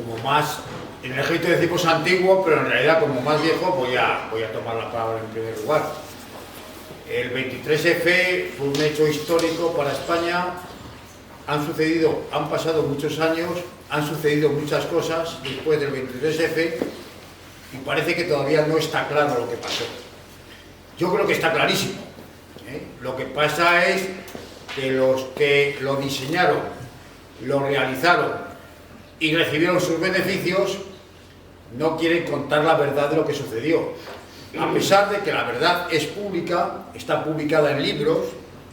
como más, en el ejército decimos antiguo, pero en realidad como más viejo voy a tomar la palabra en primer lugar. El 23F fue un hecho histórico para España. Han pasado muchos años, han sucedido muchas cosas después del 23F y parece que todavía no está claro lo que pasó. Yo creo que está clarísimo, ¿eh? Lo que pasa es que los que lo diseñaron, lo realizaron y recibieron sus beneficios no quieren contar la verdad de lo que sucedió. A pesar de que la verdad es pública, está publicada en libros,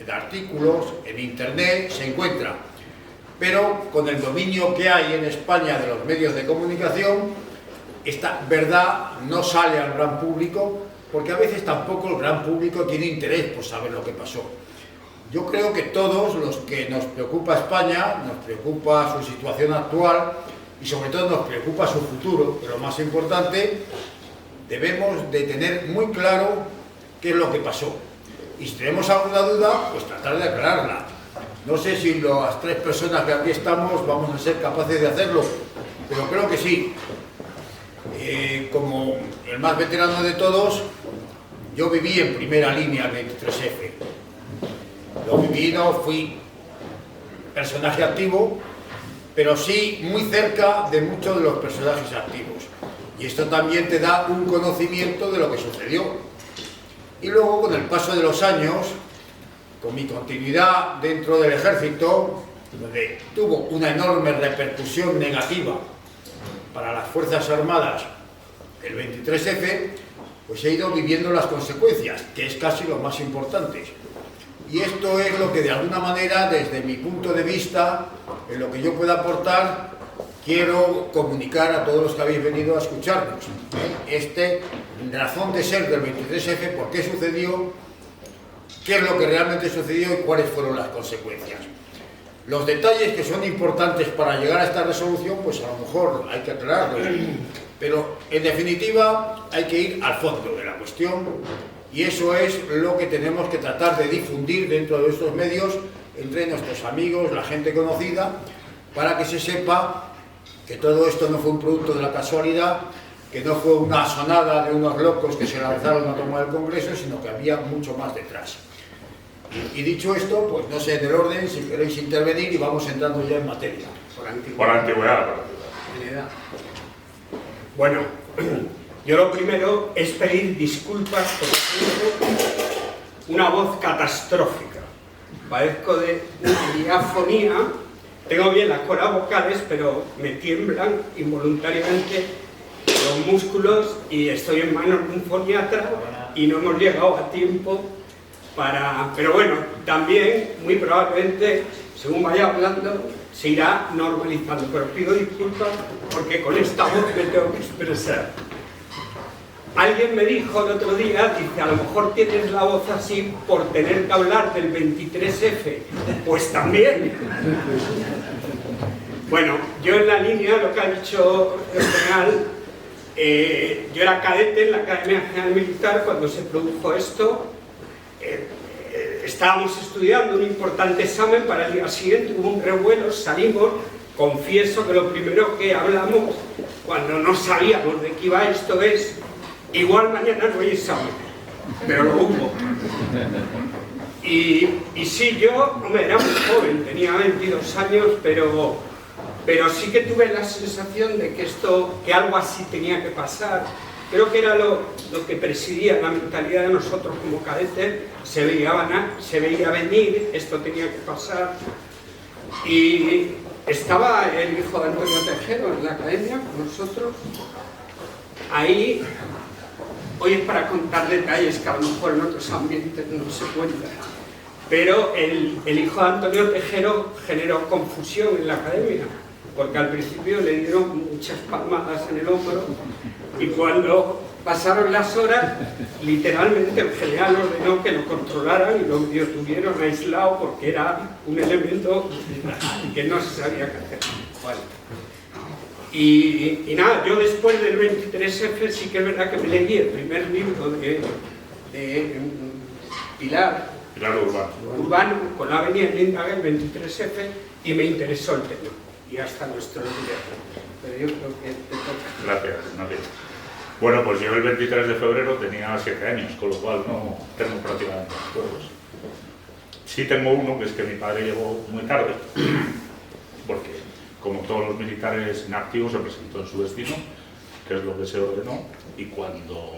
en artículos, en internet, se encuentra. Pero con el dominio que hay en España de los medios de comunicación, esta verdad no sale al gran público, porque a veces tampoco el gran público tiene interés por saber lo que pasó. Yo creo que todos los que nos preocupa España, nos preocupa su situación actual y sobre todo nos preocupa su futuro, pero lo más importante, debemos de tener muy claro qué es lo que pasó. Y si tenemos alguna duda, pues tratar de aclararla. No sé si las tres personas que aquí estamos vamos a ser capaces de hacerlo, pero creo que sí. Como el más veterano de todos, yo viví en primera línea el 23F. Lo viví, no fui personaje activo, pero sí muy cerca de muchos de los personajes activos. Y esto también te da un conocimiento de lo que sucedió. Y luego, con el paso de los años, con mi continuidad dentro del ejército, donde tuvo una enorme repercusión negativa para las Fuerzas Armadas el 23F, pues he ido viviendo las consecuencias, que es casi lo más importante. Y esto es lo que de alguna manera, desde mi punto de vista, en lo que yo pueda aportar, quiero comunicar a todos los que habéis venido a escucharnos. Razón de ser del 23F, por qué sucedió, qué es lo que realmente sucedió y cuáles fueron las consecuencias. Los detalles que son importantes para llegar a esta resolución, pues a lo mejor hay que aclararlos, pero en definitiva hay que ir al fondo de la cuestión y eso es lo que tenemos que tratar de difundir dentro de estos medios, entre nuestros amigos, la gente conocida, para que se sepa que todo esto no fue un producto de la casualidad, que no fue una sonada de unos locos que se lanzaron a tomar el Congreso, sino que había mucho más detrás. Y dicho esto, pues no sé del orden, si queréis intervenir y vamos entrando ya en materia. Por antigüedad. Bueno, yo lo primero es pedir disculpas por una voz catastrófica. Padezco de una diafonía, tengo bien las cuerdas vocales, pero me tiemblan involuntariamente los músculos y estoy en manos de un foniatra y no hemos llegado a tiempo para... Pero bueno, también, muy probablemente, según vaya hablando, se irá normalizando. Pero pido disculpas porque con esta voz me tengo que expresar. Alguien me dijo el otro día, dice, a lo mejor tienes la voz así por tener que hablar del 23F. Pues también. Bueno, yo en la línea, lo que ha dicho el general, yo era cadete en la Academia General Militar cuando se produjo esto. Estábamos estudiando un importante examen para el día siguiente, hubo un revuelo, salimos, confieso que lo primero que hablamos cuando no sabíamos de qué iba esto es, igual mañana no hay examen, pero lo hubo. Y sí, yo, hombre, era muy joven, tenía 22 años, pero sí que tuve la sensación de que algo así tenía que pasar. Creo que era lo que presidía la mentalidad de nosotros como cadetes, se veía venir, esto tenía que pasar. Y estaba el hijo de Antonio Tejero en la academia con nosotros. Ahí, hoy es para contar detalles que a lo mejor en otros ambientes no se cuentan. Pero el hijo de Antonio Tejero generó confusión en la academia, porque al principio le dieron muchas palmadas en el hombro y cuando pasaron las horas, literalmente el general ordenó que lo controlaran y lo tuvieron aislado porque era un elemento que no se sabía qué hacer. Bueno. Y nada, yo después del 23F sí que es verdad que me leí el primer libro de Pilar Urbano, con la avenida Lindaga, el 23F, y me interesó el tema. y hasta nuestros días. Pero yo creo que te toca. Gracias, Ignacio. Bueno, pues yo el 23 de febrero tenía 7 años, con lo cual no tengo prácticamente recuerdos. Sí tengo uno, que es que mi padre llegó muy tarde, porque como todos los militares inactivos se presentó en su destino, que es lo que se ordenó, y cuando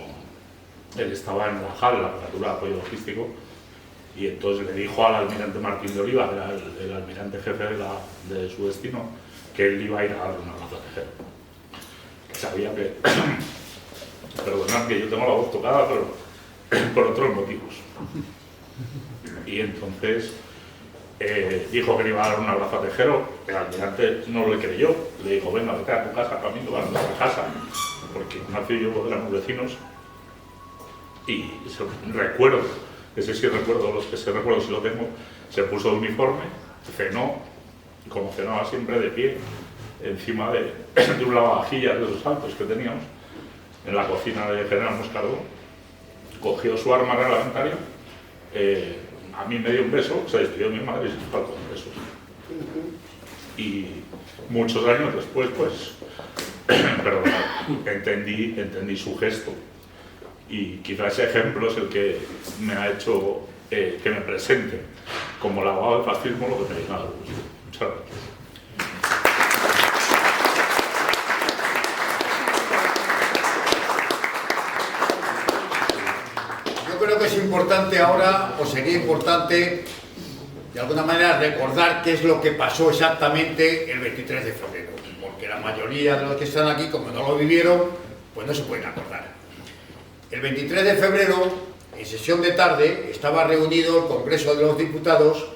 él estaba en la JAL, la Jefatura de Apoyo Logístico, y entonces le dijo al almirante Martín de Oliva, que era el almirante jefe de su destino, que él iba a ir a darle un abrazo a Tejero. Sabía que, perdonad que yo tengo la voz tocada, pero por otros motivos. Y entonces dijo que le iba a dar un abrazo a Tejero. El almirante no le creyó, le dijo: venga, vete a tu casa, Camilo, a nuestra casa, porque Ignacio y yo éramos vecinos. Y recuerdo, ese sí recuerdo, ese recuerdo sí lo tengo, se puso de uniforme, cenó, y como cenaba siempre de pie, encima de un lavavajillas de esos altos que teníamos, en la cocina de General Moscardó, cogió su arma reglamentaria, a mí me dio un beso, se despidió de mi madre y se fue al Congreso. Y muchos años después, pues, perdón, entendí su gesto. Y quizás ese ejemplo es el que me ha hecho que me presente como el abogado del fascismo, lo que me diga. Muchas gracias. Yo creo que es importante ahora, o sería importante, de alguna manera, recordar qué es lo que pasó exactamente el 23 de febrero, porque la mayoría de los que están aquí, como no lo vivieron, pues no se pueden acordar. El 23 de febrero, en sesión de tarde, estaba reunido el Congreso de los Diputados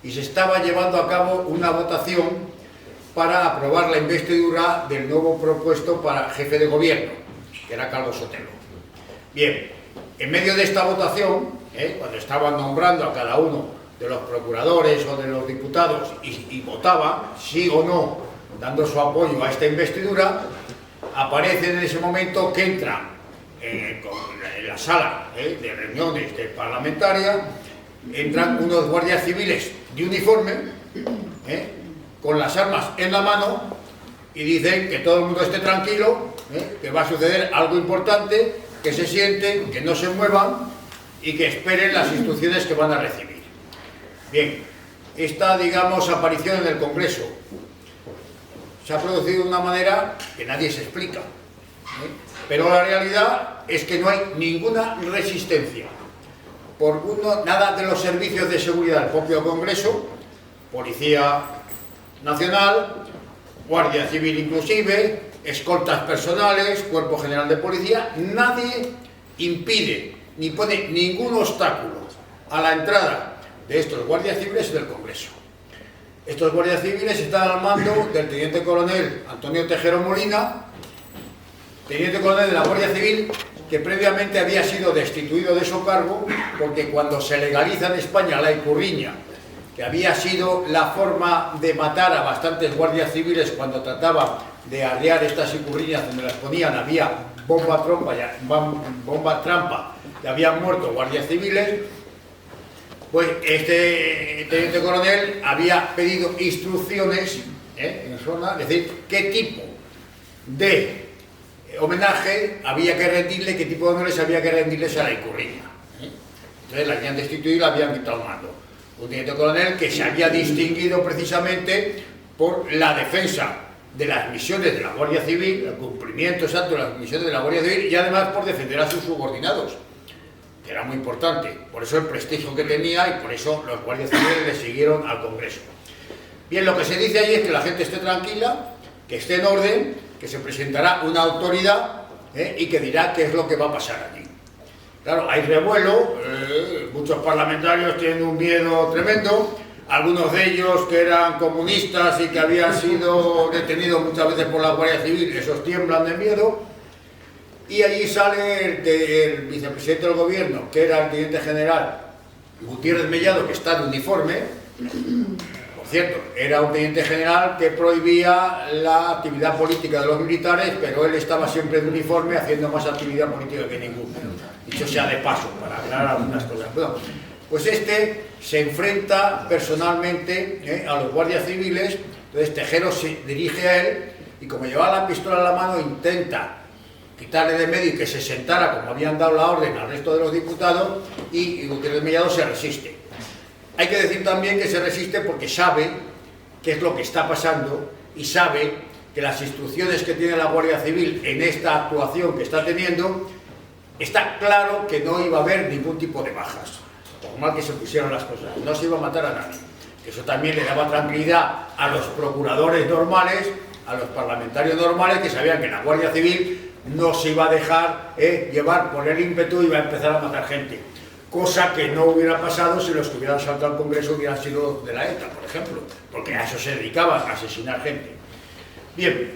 y se estaba llevando a cabo una votación para aprobar la investidura del nuevo propuesto para jefe de gobierno, que era Calvo Sotelo. Bien, en medio de esta votación, cuando estaban nombrando a cada uno de los procuradores o de los diputados y votaban sí o no, dando su apoyo a esta investidura, aparece en ese momento que entra en la sala de reuniones parlamentaria, entran unos guardias civiles de uniforme, con las armas en la mano, y dicen que todo el mundo esté tranquilo, que va a suceder algo importante, que se sienten, que no se muevan y que esperen las instrucciones que van a recibir. Bien, esta, digamos, aparición en el Congreso se ha producido de una manera que nadie se explica, pero la realidad es que no hay ninguna resistencia por nada de los servicios de seguridad del propio Congreso, Policía Nacional, Guardia Civil inclusive, escoltas personales, Cuerpo General de Policía. Nadie impide ni pone ningún obstáculo a la entrada de estos guardias civiles del Congreso. Estos guardias civiles están al mando del teniente coronel Antonio Tejero Molina, teniente coronel de la Guardia Civil, que previamente había sido destituido de su cargo porque cuando se legaliza en España la ikurriña, que había sido la forma de matar a bastantes guardias civiles cuando trataban de arriar estas ikurriñas donde las ponían, había bomba trampa y habían muerto guardias civiles, pues este teniente coronel había pedido instrucciones en zona, es decir, qué tipo de homenaje había que rendirle, qué tipo de honores había que rendirles a la ikurriña. Entonces la habían destituido y la habían quitado el mando. Un teniente coronel que se había distinguido precisamente por la defensa de las misiones de la Guardia Civil, el cumplimiento exacto de las misiones de la Guardia Civil, y además por defender a sus subordinados, que era muy importante. Por eso el prestigio que tenía y por eso los guardias civiles le siguieron al Congreso. Bien, lo que se dice ahí es que la gente esté tranquila, que esté en orden, que se presentará una autoridad y que dirá qué es lo que va a pasar allí. Claro, hay revuelo, muchos parlamentarios tienen un miedo tremendo, algunos de ellos que eran comunistas y que habían sido detenidos muchas veces por la Guardia Civil, esos tiemblan de miedo, y allí sale el vicepresidente del gobierno, que era el teniente general Gutiérrez Mellado, que está de uniforme. Por cierto, era un teniente general que prohibía la actividad política de los militares, pero él estaba siempre de uniforme haciendo más actividad política que ninguno. Dicho sea de paso, para aclarar algunas cosas. Bueno, pues este se enfrenta personalmente a los guardias civiles Entonces Tejero se dirige a él y como llevaba la pistola en la mano intenta quitarle de medio y que se sentara como habían dado la orden al resto de los diputados, y Gutiérrez Mellado se resiste. Hay que decir también que se resiste porque sabe qué es lo que está pasando y sabe que las instrucciones que tiene la Guardia Civil en esta actuación que está teniendo, está claro que no iba a haber ningún tipo de bajas, por mal que se pusieran las cosas, no se iba a matar a nadie. Eso también le daba tranquilidad a los procuradores normales, a los parlamentarios normales, que sabían que la Guardia Civil no se iba a dejar llevar por el ímpetu y iba a empezar a matar gente. Cosa que no hubiera pasado si los que hubieran saltado al Congreso hubieran sido de la ETA, por ejemplo, porque a eso se dedicaban, a asesinar gente. Bien,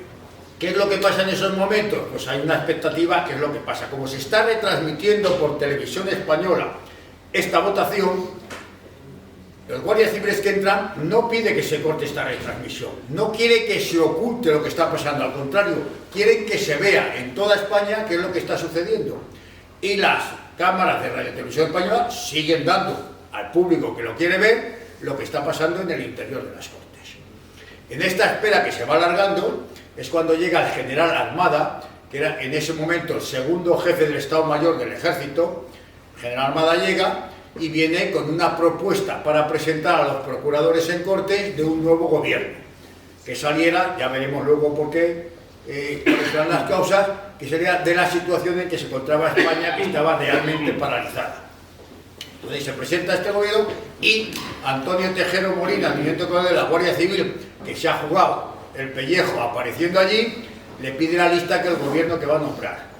¿qué es lo que pasa en esos momentos? Pues hay una expectativa, ¿qué es lo que pasa? Como se está retransmitiendo por televisión española esta votación, los guardias civiles que entran no pide que se corte esta retransmisión, no quiere que se oculte lo que está pasando, al contrario, quieren que se vea en toda España qué es lo que está sucediendo. Y las cámaras de Radio y Televisión Española siguen dando al público que lo quiere ver lo que está pasando en el interior de las Cortes. En esta espera que se va alargando es cuando llega el general Almada, que era en ese momento el segundo jefe del Estado Mayor del Ejército. El general Almada llega y viene con una propuesta para presentar a los procuradores en Cortes de un nuevo gobierno, que saliera, ya veremos luego por qué, cuáles serán las causas, que sería de la situación en que se encontraba España, que estaba realmente paralizada. Entonces se presenta este gobierno y Antonio Tejero Molina, teniente coronel de la Guardia Civil, que se ha jugado el pellejo apareciendo allí, le pide la lista que el gobierno que va a nombrar.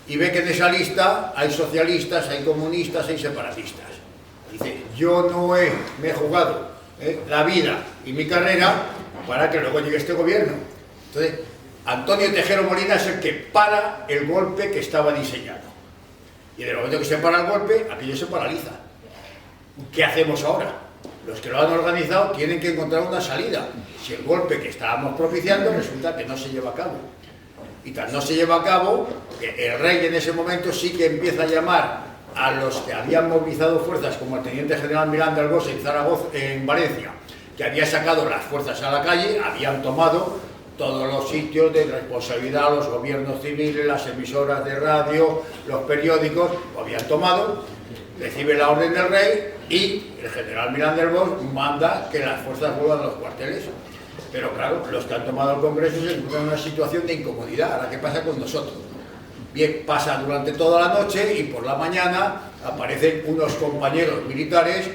Y ve que en esa lista hay socialistas, hay comunistas, hay separatistas. Dice, yo no me he jugado la vida y mi carrera para que luego llegue este gobierno. Entonces, Antonio Tejero Molina es el que para el golpe que estaba diseñado. Y en el momento que se para el golpe, aquello se paraliza. ¿Qué hacemos ahora? Los que lo han organizado tienen que encontrar una salida. Si el golpe que estábamos propiciando resulta que no se lleva a cabo. Y tal no se lleva a cabo, que el rey en ese momento sí que empieza a llamar a los que habían movilizado fuerzas, como el teniente general Miranda del Bosque en Zaragoza, en Valencia, que había sacado las fuerzas a la calle, habían tomado todos los sitios de responsabilidad, los gobiernos civiles, las emisoras de radio, los periódicos, lo habían tomado, recibe la orden del rey y el general Miranda del Bosque manda que las fuerzas vuelvan a los cuarteles. Pero claro, los que han tomado el Congreso se encuentran en una situación de incomodidad. Ahora, ¿qué pasa con nosotros? Bien, pasa durante toda la noche y por la mañana aparecen unos compañeros militares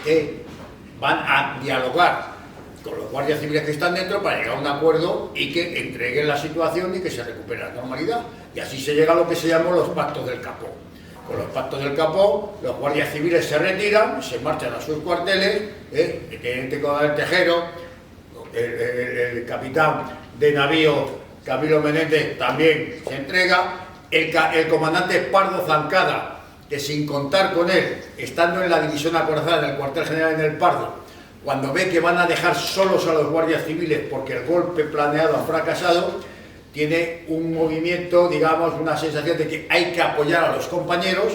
que van a dialogar con los guardias civiles que están dentro para llegar a un acuerdo y que entreguen la situación y que se recupere la normalidad. Y así se llega a lo que se llamó los pactos del Capó. Con los pactos del Capó, los guardias civiles se retiran, se marchan a sus cuarteles, el teniente coronel Tejero, el capitán de navío Camilo Menéndez también se entrega, el comandante Pardo Zancada, que sin contar con él, estando en la división acorazada en el cuartel general en el Pardo, cuando ve que van a dejar solos a los guardias civiles porque el golpe planeado ha fracasado, tiene un movimiento, digamos, una sensación de que hay que apoyar a los compañeros,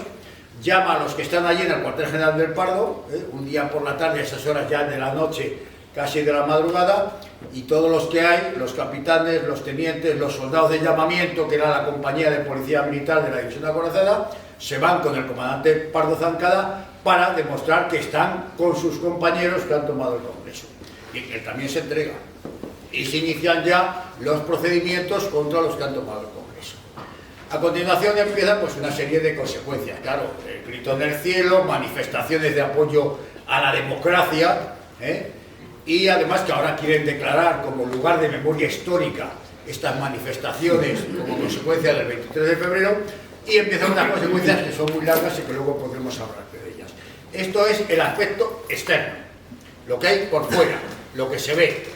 llama a los que están allí en el cuartel general del Pardo, un día por la tarde, a esas horas ya de la noche, casi de la madrugada, y todos los que hay, los capitanes, los tenientes, los soldados de llamamiento, que era la compañía de policía militar de la división acorazada, se van con el comandante Pardo Zancada para demostrar que están con sus compañeros que han tomado el Congreso. Y él también se entrega. Y se inician ya los procedimientos contra los que han tomado el Congreso. A continuación empiezan pues una serie de consecuencias, claro, el grito en el cielo, manifestaciones de apoyo a la democracia, y además que ahora quieren declarar como lugar de memoria histórica estas manifestaciones como consecuencia del 23 de febrero, y empiezan unas consecuencias que son muy largas y que luego podremos hablar de ellas. Esto es el aspecto externo, lo que hay por fuera, lo que se ve.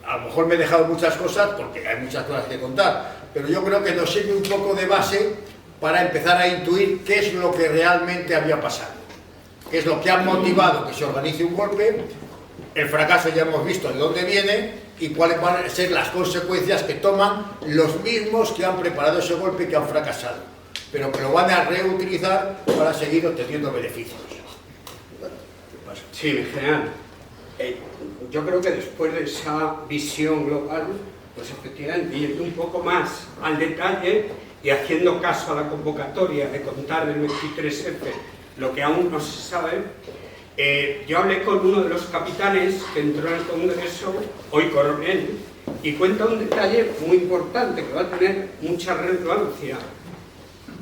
A lo mejor me he dejado muchas cosas porque hay muchas cosas que contar, pero yo creo que nos sirve un poco de base para empezar a intuir qué es lo que realmente había pasado, qué es lo que ha motivado que se organice un golpe. El fracaso ya hemos visto de dónde viene y cuáles van a ser las consecuencias que toman los mismos que han preparado ese golpe y que han fracasado, pero que lo van a reutilizar para seguir obteniendo beneficios. Sí, en general. yo creo que después de esa visión global, pues efectivamente, yendo un poco más al detalle y haciendo caso a la convocatoria de contar del 23F lo que aún no se sabe, yo hablé con uno de los capitanes que entró al Congreso, hoy coronel, y cuenta un detalle muy importante que va a tener mucha relevancia.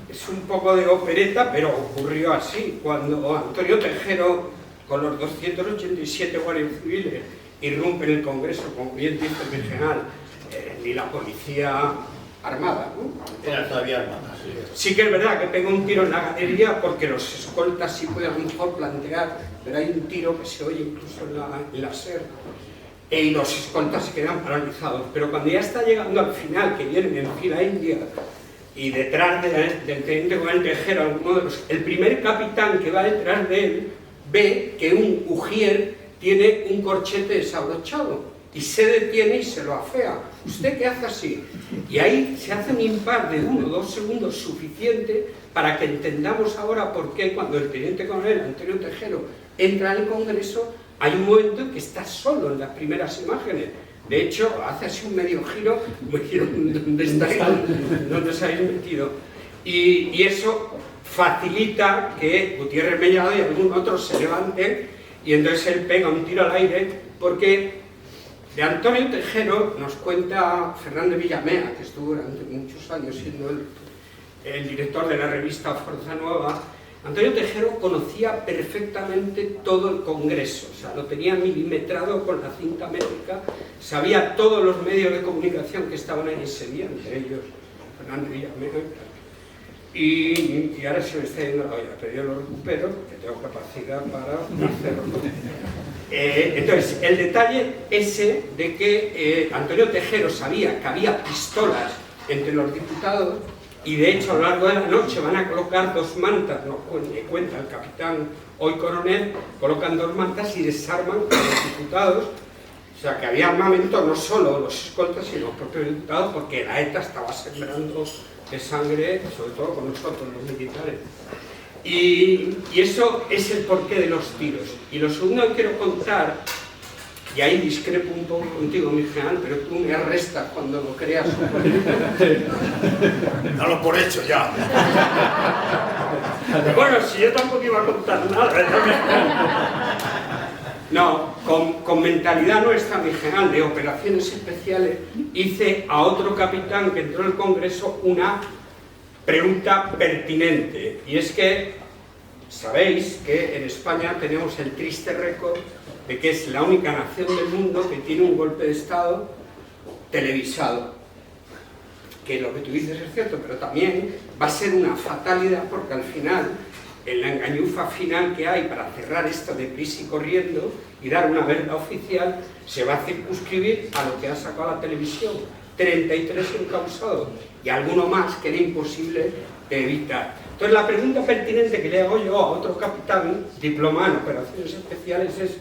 Es un poco de opereta, pero ocurrió así. Cuando Antonio Tejero, con los 287 guardias civiles, irrumpe en el Congreso, como bien dice el general, ni la policía armada, ¿no? Era todavía armada, sí. Sí que es verdad que pega un tiro en la galería porque los escoltas sí pueden a lo mejor plantear, pero hay un tiro que se oye incluso en la SER, y los escoltas se quedan paralizados. Pero cuando ya está llegando al final, que vienen en fila india, y detrás del teniente coronel Tejero, alguno de el primer capitán que va detrás de él, ve que un ujier tiene un corchete desabrochado y se detiene y se lo afea. ¿Usted qué hace así? Y ahí se hace un impar de 1 o 2 segundos suficiente para que entendamos ahora por qué cuando el teniente coronel Antonio Tejero entra al Congreso hay un momento en que está solo en las primeras imágenes. De hecho, hace así un medio giro, ¿dónde se habéis metido? Y eso facilita que Gutiérrez Mellado y algún otro se levanten y entonces él pega un tiro al aire, porque de Antonio Tejero nos cuenta Fernández Villamea, que estuvo durante muchos años siendo el director de la revista Fuerza Nueva. Antonio Tejero conocía perfectamente todo el Congreso, o sea, lo tenía milimetrado con la cinta métrica, sabía todos los medios de comunicación que estaban en ese día, entre ellos Fernández Villamea. Y ahora se me está yendo la olla, pero yo lo recupero porque tengo capacidad para hacerlo. Entonces, el detalle ese de que Antonio Tejero sabía que había pistolas entre los diputados, y de hecho a lo largo de la noche van a colocar 2 mantas, nos cuenta el capitán, hoy coronel, colocan 2 mantas y desarman a los diputados. O sea que había armamento no solo los escoltas sino los propios diputados, porque la ETA estaba sembrando de sangre, sobre todo con nosotros los militares. Y eso es el porqué de los tiros. Y lo segundo que quiero contar, y ahí discrepo un poco contigo, mi general, pero tú me arrestas cuando lo creas. Dalo por hecho ya. Bueno, si yo tampoco iba a contar nada. No, con mentalidad nuestra, mi general, de operaciones especiales, hice a otro capitán que entró en el Congreso una pregunta pertinente. Y es que sabéis que en España tenemos el triste récord de que es la única nación del mundo que tiene un golpe de Estado televisado. Que lo que tú dices es cierto, pero también va a ser una fatalidad porque al final, en la engañufa final que hay para cerrar esto de prisa y corriendo y dar una verdad oficial, se va a circunscribir a lo que ha sacado la televisión. 33 encausados y alguno más que era imposible de evitar. Entonces la pregunta pertinente que le hago yo a otro capitán diplomado en operaciones especiales es: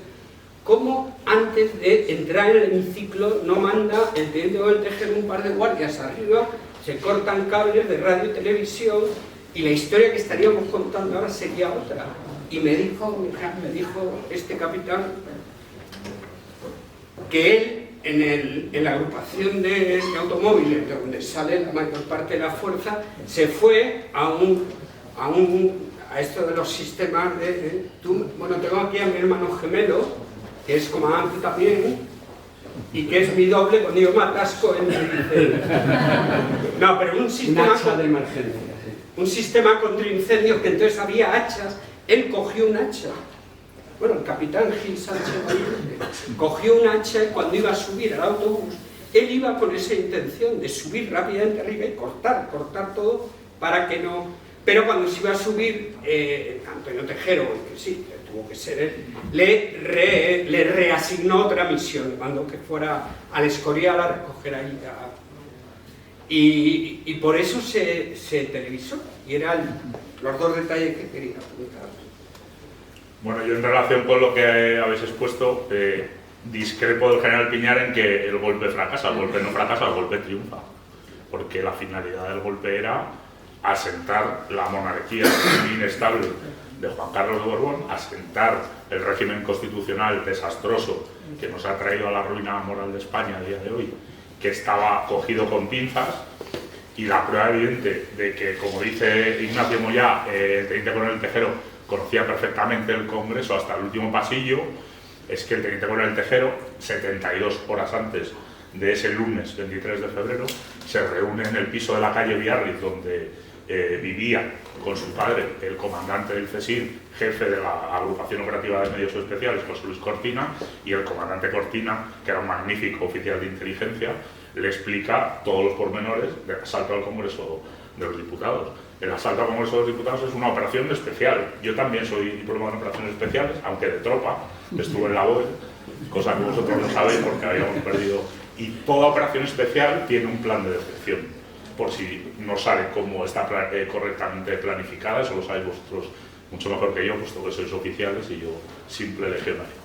¿cómo antes de entrar en el hemiciclo no manda el teniente coronel Tejero un par de guardias arriba, se cortan cables de radio y televisión y la historia que estaríamos contando ahora sería otra? Y me dijo este capitán que él en la agrupación de automóviles donde sale la mayor parte de la fuerza se fue a esto de los sistemas bueno, tengo aquí a mi hermano gemelo, que es comandante también, y que es mi doble, cuando yo me atasco, él me dice... No, pero un sistema de emergencia. Un sistema contra incendios, que entonces había hachas, él cogió un hacha. Bueno, el capitán Gil Sánchez cogió un hacha y cuando iba a subir al autobús, él iba con esa intención de subir rápidamente arriba y cortar todo para que no... Pero cuando se iba a subir, Antonio Tejero, que sí, tuvo que ser él, le reasignó otra misión, le mandó que fuera al Escorial a recoger ahí y por eso se televisó, y eran los 2 detalles que quería apuntar. Bueno, yo en relación con lo que habéis expuesto, discrepo del general Piñar en que el golpe fracasa. El golpe no fracasa, el golpe triunfa, porque la finalidad del golpe era asentar la monarquía inestable de Juan Carlos de Borbón, asentar el régimen constitucional desastroso que nos ha traído a la ruina moral de España a día de hoy, que estaba cogido con pinzas, y la prueba evidente de que, como dice Ignacio Moyá, el teniente coronel Tejero conocía perfectamente el Congreso hasta el último pasillo, es que el teniente coronel Tejero, 72 horas antes de ese lunes 23 de febrero, se reúne en el piso de la calle Biarritz, donde vivía con su padre, el comandante del CSIR, jefe de la Agrupación Operativa de Medios Especiales, José Luis Cortina, y el comandante Cortina, que era un magnífico oficial de inteligencia, le explica todos los pormenores del asalto al Congreso de los Diputados. El asalto al Congreso de los Diputados es una operación especial. Yo también soy diplomado en operaciones especiales, aunque de tropa, estuve en la BOE, cosa que vosotros no sabéis porque habíamos perdido. Y toda operación especial tiene un plan de decepción, por si no sabe cómo está correctamente planificada. Eso lo sabéis vosotros mucho mejor que yo, puesto que sois oficiales y yo simple legionario.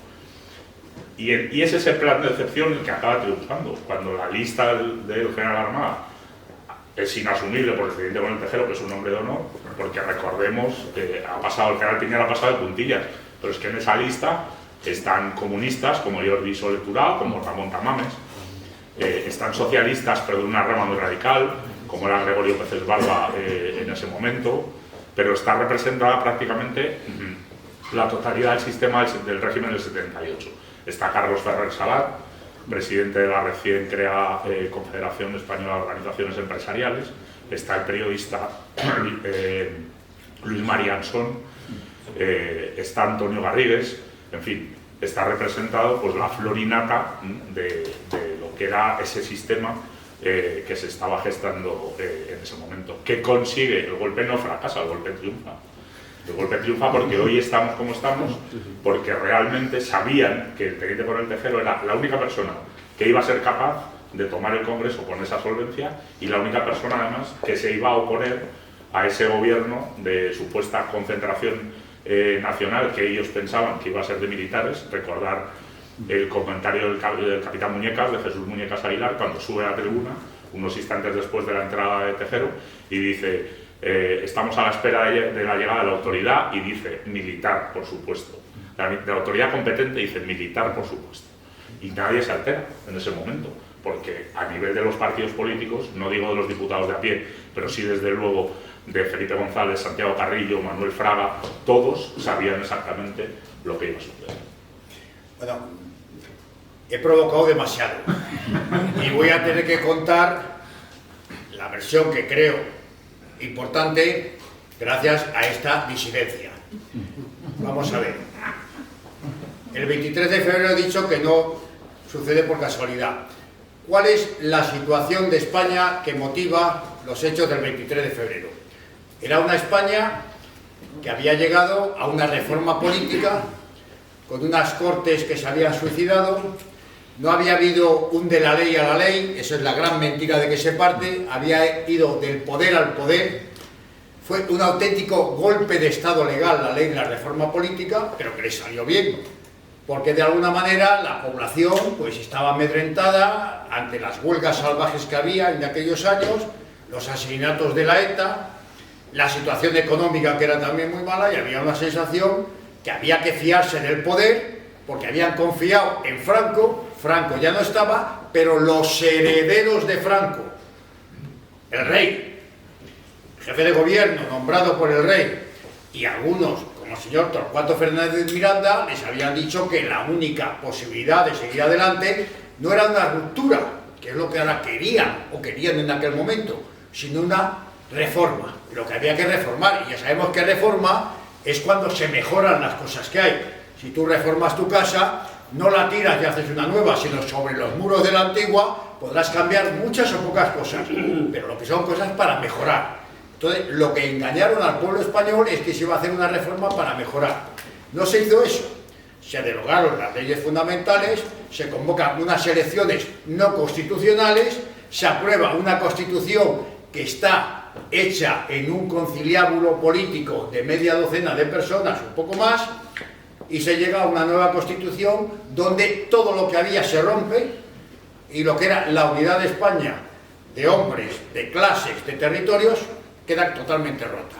Y es ese plan de decepción el que acaba triunfando. Cuando la lista del general Armada es inasumible por el teniente coronel Tejero, que es un hombre de honor, porque recordemos que ha pasado, el general Piñera ha pasado de puntillas, pero es que en esa lista están comunistas como Jordi Solé Turao, como Ramón Tamames, están socialistas pero de una rama muy radical, como era Gregorio Peces Barba en ese momento, pero está representada prácticamente la totalidad del sistema del régimen del 78. Está Carlos Ferrer Salat, presidente de la recién creada Confederación Española de Organizaciones Empresariales, está el periodista Luis María Ansón, está Antonio Garrigues, en fin, está representado pues la florinata de lo que era ese sistema que se estaba gestando en ese momento. ¿Qué consigue? El golpe no fracasa, el golpe triunfa. El golpe triunfa porque hoy estamos como estamos, porque realmente sabían que el teniente coronel Tejero era la única persona que iba a ser capaz de tomar el Congreso con esa solvencia y la única persona además que se iba a oponer a ese gobierno de supuesta concentración nacional que ellos pensaban que iba a ser de militares. Recordar el comentario del capitán Muñecas, de Jesús Muñecas Aguilar, cuando sube a la tribuna unos instantes después de la entrada de Tejero y dice: estamos a la espera de la llegada de la autoridad, y dice militar, por supuesto. De la autoridad competente dice militar, por supuesto. Y nadie se altera en ese momento, porque a nivel de los partidos políticos, no digo de los diputados de a pie, pero sí desde luego de Felipe González, Santiago Carrillo, Manuel Fraga, todos sabían exactamente lo que iba a suceder. Bueno, he provocado demasiado y voy a tener que contar la versión que creo importante gracias a esta disidencia. Vamos a ver. El 23 de febrero he dicho que no sucede por casualidad. ¿Cuál es la situación de España que motiva los hechos del 23 de febrero? Era una España que había llegado a una reforma política con unas cortes que se habían suicidado. No había habido un de la ley a la ley, eso es la gran mentira de que se parte, había ido del poder al poder. Fue un auténtico golpe de Estado legal la ley de la reforma política, pero que le salió bien, porque de alguna manera la población pues estaba amedrentada ante las huelgas salvajes que había en aquellos años, los asesinatos de la ETA, la situación económica que era también muy mala, y había una sensación que había que fiarse del poder, porque habían confiado en Franco. Franco ya no estaba, pero los herederos de Franco, el rey, jefe de gobierno nombrado por el rey, y algunos, como el señor Torcuato Fernández Miranda, les habían dicho que la única posibilidad de seguir adelante no era una ruptura, que es lo que ahora querían en aquel momento, sino una reforma. Lo que había que reformar, y ya sabemos que reforma es cuando se mejoran las cosas que hay. Si tú reformas tu casa, no la tiras y haces una nueva, sino sobre los muros de la antigua podrás cambiar muchas o pocas cosas, pero lo que son cosas para mejorar. Entonces, lo que engañaron al pueblo español es que se iba a hacer una reforma para mejorar. No se hizo eso. Se derogaron las leyes fundamentales, se convocan unas elecciones no constitucionales, se aprueba una constitución que está hecha en un conciliábulo político de media docena de personas, un poco más, y se llega a una nueva constitución donde todo lo que había se rompe, y lo que era la unidad de España, de hombres, de clases, de territorios, queda totalmente rota.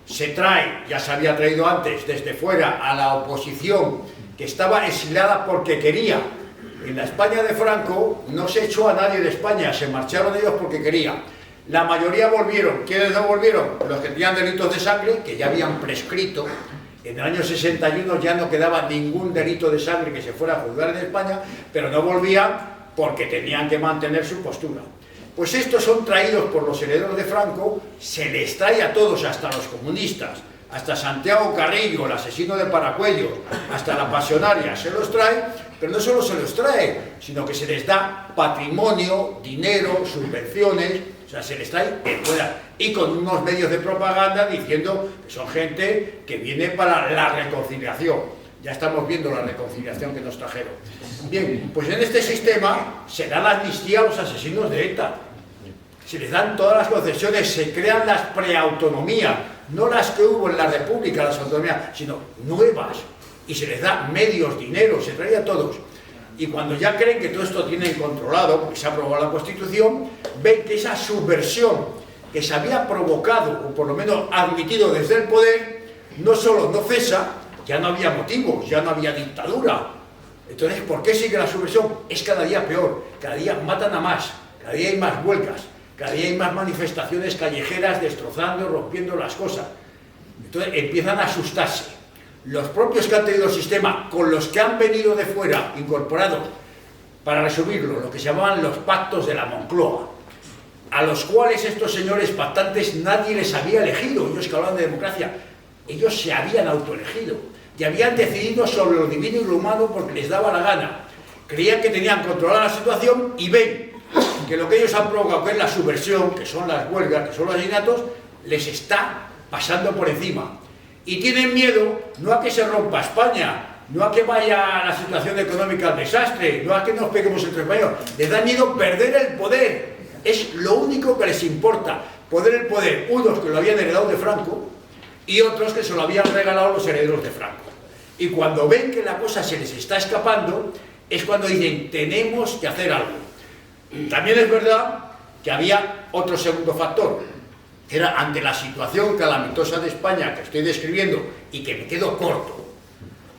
se trae, ya se había traído antes, desde fuera, a la oposición, que estaba exiliada porque quería. En la España de Franco no se echó a nadie de España, se marcharon ellos porque querían. La mayoría volvieron. ¿Quiénes no volvieron? Los que tenían delitos de sangre, que ya habían prescrito. En el año 61 ya no quedaba ningún delito de sangre que se fuera a juzgar en España, pero no volvían porque tenían que mantener su postura. Pues estos son traídos por los herederos de Franco, se les trae a todos, hasta los comunistas, hasta Santiago Carrillo, el asesino de Paracuellos, hasta la Pasionaria, se los trae, pero no solo se los trae, sino que se les da patrimonio, dinero, subvenciones, o sea, se les trae de fuera, y con unos medios de propaganda diciendo que son gente que viene para la reconciliación. Ya estamos viendo la reconciliación que nos trajeron. Bien, pues en este sistema se da la amnistía a los asesinos de ETA. Se les dan todas las concesiones, se crean las preautonomías, no las que hubo en la República, las autonomías, sino nuevas. Y se les da medios, dinero, se trae a todos. Y cuando ya creen que todo esto tienen controlado, porque se ha aprobado la Constitución, ven que esa subversión que se había provocado, o por lo menos admitido desde el poder, no solo no cesa, ya no había motivos, ya no había dictadura. Entonces, ¿por qué sigue la subversión? Es cada día peor, cada día matan a más, cada día hay más huelgas, cada día hay más manifestaciones callejeras destrozando, rompiendo las cosas. Entonces empiezan a asustarse. Los propios que han tenido el sistema, con los que han venido de fuera, incorporados, para resumirlo, lo que se llamaban los pactos de la Moncloa, a los cuales estos señores pactantes nadie les había elegido, ellos que hablan de democracia, ellos se habían autoelegido y habían decidido sobre lo divino y lo humano porque les daba la gana. Creían que tenían controlada la situación y ven que lo que ellos han provocado, que es la subversión, que son las huelgas, que son los asesinatos, les está pasando por encima. Y tienen miedo no a que se rompa España, no a que vaya la situación económica al desastre, no a que nos peguemos entre españoles, les da miedo perder el poder. Es lo único que les importa, poder el poder, unos que lo habían heredado de Franco y otros que se lo habían regalado los herederos de Franco. Y cuando ven que la cosa se les está escapando, es cuando dicen, tenemos que hacer algo. También es verdad que había otro segundo factor, que era ante la situación calamitosa de España que estoy describiendo y que me quedo corto.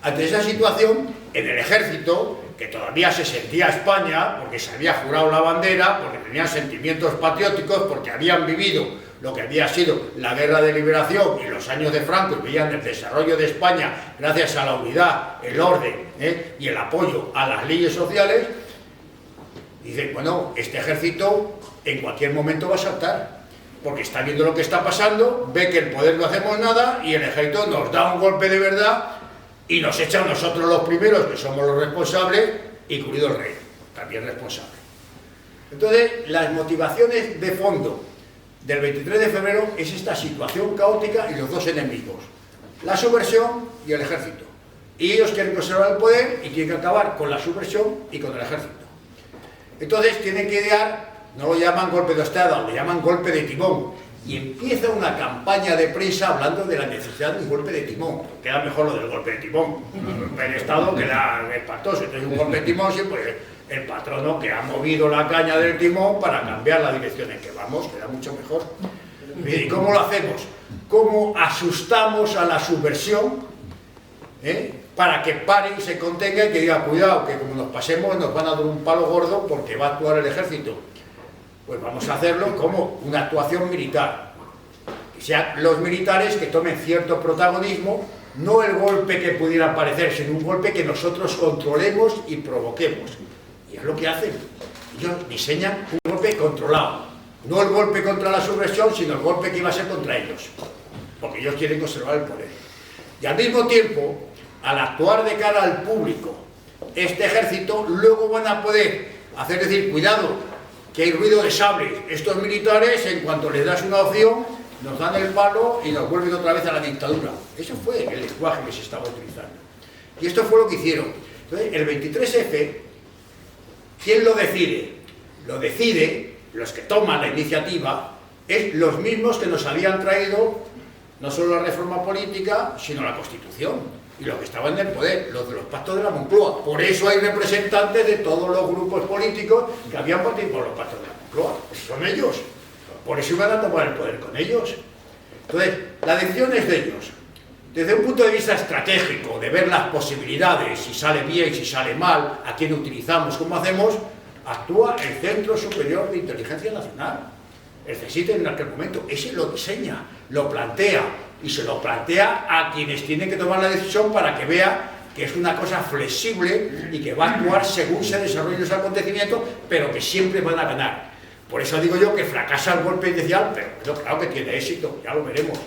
Ante esa situación, en el ejército, que todavía se sentía España, porque se había jurado la bandera, porque tenían sentimientos patrióticos, porque habían vivido lo que había sido la guerra de liberación y los años de Franco, y veían el desarrollo de España gracias a la unidad, el orden y el apoyo a las leyes sociales, dicen, bueno, este ejército en cualquier momento va a saltar, porque está viendo lo que está pasando, ve que el poder no hacemos nada y el ejército nos da un golpe de verdad y nos echa a nosotros los primeros, que somos los responsables, incluido el rey, también responsable. Entonces, las motivaciones de fondo del 23 de febrero es esta situación caótica y los dos enemigos, la subversión y el ejército. Y ellos quieren conservar el poder y quieren acabar con la subversión y con el ejército. Entonces tienen que idear, no lo llaman golpe de Estado, lo llaman golpe de timón. Y empieza una campaña de prensa hablando de la necesidad de un golpe de timón. Queda mejor lo del golpe de timón. Un golpe de Estado queda espantoso. Entonces un golpe de timón siempre el patrono que ha movido la caña del timón para cambiar la dirección en que vamos, queda mucho mejor. ¿Y cómo lo hacemos? ¿Cómo asustamos a la subversión para que pare y se contenga y que diga, cuidado, que como nos pasemos nos van a dar un palo gordo porque va a actuar el ejército? Pues vamos a hacerlo como una actuación militar. Que sean los militares que tomen cierto protagonismo, no el golpe que pudiera parecer, sino un golpe que nosotros controlemos y provoquemos. Y es lo que hacen. Ellos diseñan un golpe controlado. No el golpe contra la subversión, sino el golpe que iba a ser contra ellos. Porque ellos quieren conservar el poder. Y al mismo tiempo, al actuar de cara al público, este ejército luego van a poder hacer decir, cuidado, que hay ruido de sables. Estos militares, en cuanto les das una opción, nos dan el palo y nos vuelven otra vez a la dictadura. Ese fue el lenguaje que se estaba utilizando. Y esto fue lo que hicieron. Entonces, el 23F, ¿quién lo decide? Lo decide, los que toman la iniciativa, es los mismos que nos habían traído no solo la reforma política, sino la Constitución. Y los que estaban en el poder, los de los pactos de la Moncloa. Por eso hay representantes de todos los grupos políticos que habían participado en los pactos de la Moncloa. Son ellos. Por eso iban a tomar el poder con ellos. Entonces, la decisión es de ellos. Desde un punto de vista estratégico, de ver las posibilidades, si sale bien, si sale mal, a quién utilizamos, cómo hacemos, actúa el Centro Superior de Inteligencia Nacional. El CSIC en aquel momento, ese lo diseña, lo plantea, y se lo plantea a quienes tienen que tomar la decisión para que vea que es una cosa flexible y que va a actuar según se desarrollen los acontecimientos, pero que siempre van a ganar. Por eso digo yo que fracasa el golpe inicial, pero claro que tiene éxito, ya lo veremos.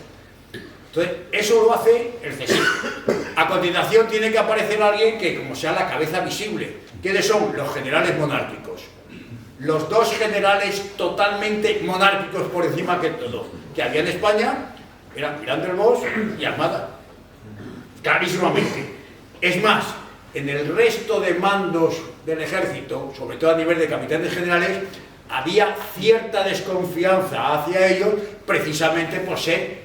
Entonces, eso lo hace el CSIC. A continuación tiene que aparecer alguien que, como sea, la cabeza visible. ¿Quiénes son? Los generales monárquicos. Los dos generales totalmente monárquicos por encima que todo que había en España eran Miranda del Bosch y Armada. Clarísimamente. Es más, en el resto de mandos del ejército, sobre todo a nivel de capitanes generales, había cierta desconfianza hacia ellos precisamente por ser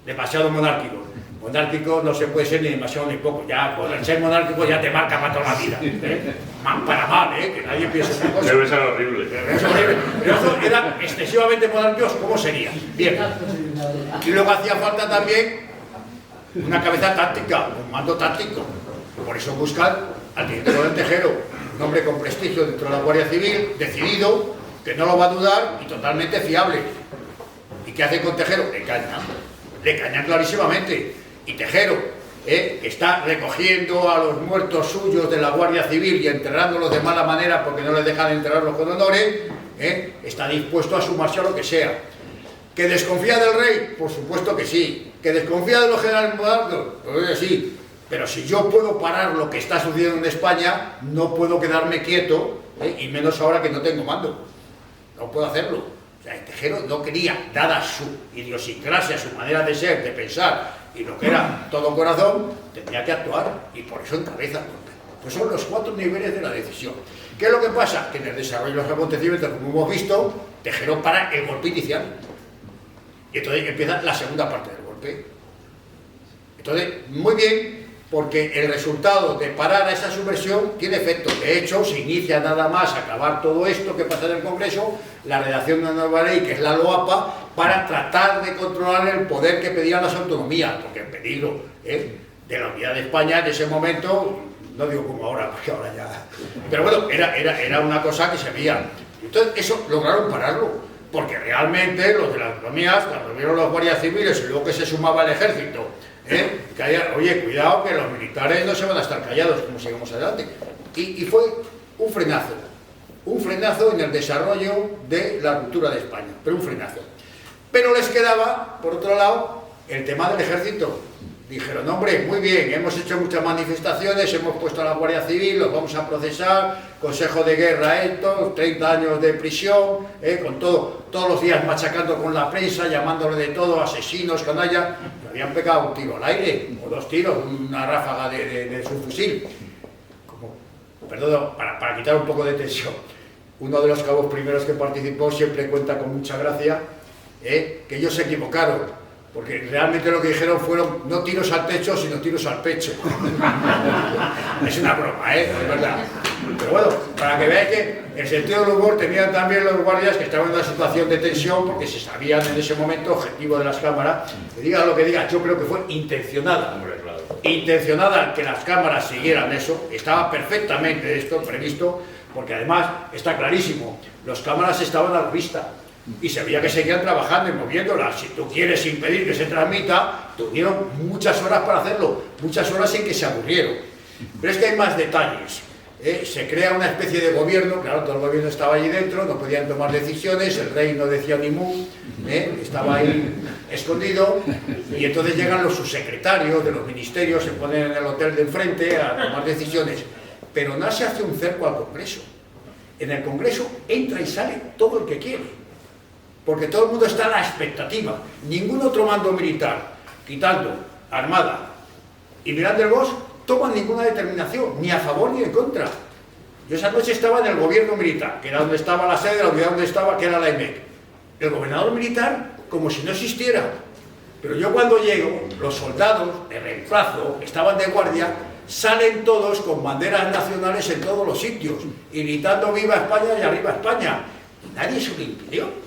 demasiado monárquicos. Monárquico no se puede ser ni demasiado ni poco, ya por ser monárquico ya te marca para toda la vida, para mal, que nadie piense esa cosa. Debe ser horrible. Pero eso eran excesivamente monárquicos, ¿cómo sería? Bien. Y luego hacía falta también una cabeza táctica, un mando táctico. Por eso buscan al director del Tejero, un hombre con prestigio dentro de la Guardia Civil, decidido, que no lo va a dudar y totalmente fiable. ¿Y qué hace con Tejero? Le caña clarísimamente. Y Tejero, que está recogiendo a los muertos suyos de la Guardia Civil y enterrándolos de mala manera porque no les dejan enterrarlos con honores, está dispuesto a sumarse a lo que sea. ¿Que desconfía del rey? Por supuesto que sí. ¿Que desconfía de los generales monárquicos? Pues sí. Pero si yo puedo parar lo que está sucediendo en España, no puedo quedarme quieto, y menos ahora que no tengo mando. No puedo hacerlo. O sea, el Tejero no quería, dada su idiosincrasia, su manera de ser, de pensar, y lo que era todo corazón, tenía que actuar, y por eso encabeza. Pues son los 4 niveles de la decisión. ¿Qué es lo que pasa? Que en el desarrollo de los acontecimientos, como hemos visto, Tejero para el golpe inicial. Y entonces empieza la segunda parte del golpe. Entonces, muy bien, porque el resultado de parar a esa subversión tiene efecto. De hecho, se inicia nada más acabar todo esto que pasa en el Congreso, la redacción de una nueva ley, que es la LOAPA, para tratar de controlar el poder que pedían las autonomías, porque el peligro de la unidad de España en ese momento, no digo como ahora, porque ahora ya... Pero bueno, era una cosa que se veía. Entonces, eso lograron pararlo. Porque realmente los de las autonomías, cuando vieron los guardias civiles y luego que se sumaba el ejército, que haya, oye, cuidado que los militares no se van a estar callados como sigamos adelante. Y fue un frenazo en el desarrollo de la ruptura de España, pero un frenazo. Pero les quedaba, por otro lado, el tema del ejército. Dijeron, hombre, muy bien, hemos hecho muchas manifestaciones, hemos puesto a la Guardia Civil, los vamos a procesar, Consejo de Guerra, 30 años de prisión, con todos los días machacando con la prensa, llamándole de todo, asesinos, canallas. Habían pegado un tiro al aire, o 2 tiros, una ráfaga de su fusil. Perdón, para quitar un poco de tensión. Uno de los cabos primeros que participó siempre cuenta con mucha gracia, que ellos se equivocaron. Porque realmente lo que dijeron fueron no tiros al techo, sino tiros al pecho. Es una broma, es verdad. Pero bueno, para que veáis que el sentido del humor tenían también los guardias que estaban en una situación de tensión, porque se sabían en ese momento, objetivo de las cámaras, que diga lo que diga, yo creo que fue intencionada. Intencionada que las cámaras siguieran eso, estaba perfectamente esto previsto, porque además está clarísimo, las cámaras estaban a la vista. Y se veía que seguían trabajando y moviéndolas. Si tú quieres impedir que se transmita, tuvieron muchas horas para hacerlo, muchas horas en que se aburrieron. Pero es que hay más detalles. Se crea una especie de gobierno, claro, todo el gobierno estaba allí dentro, no podían tomar decisiones, el rey no decía ni mu, estaba ahí escondido, y entonces llegan los subsecretarios de los ministerios, se ponen en el hotel de enfrente a tomar decisiones, pero no se hace un cerco al Congreso. En el Congreso entra y sale todo el que quiere. Porque todo el mundo está a la expectativa. Ningún otro mando militar, quitando Armada y Miranda del Bosch, toman ninguna determinación, ni a favor ni en contra. Yo esa noche estaba en el gobierno militar, que era donde estaba la sede, la unidad donde estaba, que era la IMEC. El gobernador militar, como si no existiera. Pero yo cuando llego, los soldados de reemplazo, que estaban de guardia, salen todos con banderas nacionales en todos los sitios, y gritando viva España y arriba España. Y nadie se lo impidió.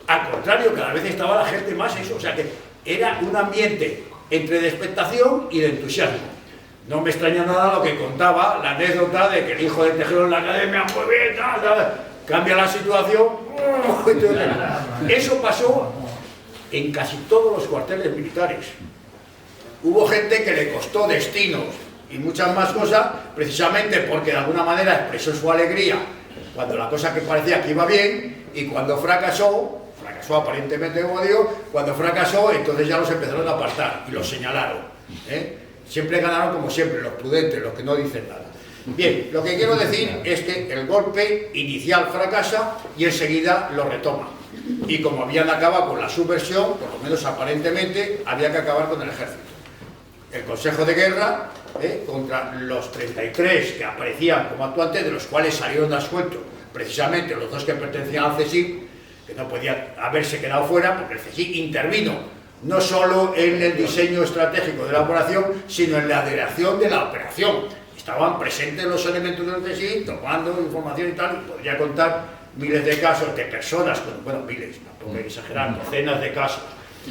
Al contrario, cada vez estaba la gente más eso, o sea que era un ambiente entre de expectación y de entusiasmo. No me extraña nada lo que contaba, la anécdota de que el hijo de Tejero en la academia, muy bien, cambia la situación. Eso pasó en casi todos los cuarteles militares. Hubo gente que le costó destinos y muchas más cosas, precisamente porque de alguna manera expresó su alegría cuando la cosa que parecía que iba bien, y cuando fracasó aparentemente, como digo, cuando fracasó, entonces ya los empezaron a apartar y los señalaron. Siempre ganaron, como siempre, los prudentes, los que no dicen nada. Bien, lo que quiero decir es que el golpe inicial fracasa y enseguida lo retoma. Y como habían acabado con la subversión, por lo menos aparentemente, había que acabar con el ejército. El Consejo de Guerra, contra los 33 que aparecían como actuantes, de los cuales salieron absueltos precisamente los dos que pertenecían al CSIC, que no podían haberse quedado fuera, porque el CSIC intervino no solo en el diseño estratégico de la operación, sino en la dirección de la operación. Estaban presentes los elementos del CSIC, tomando información y tal, y podría contar miles de casos de personas, bueno, miles, tampoco hay que exagerar, docenas de casos,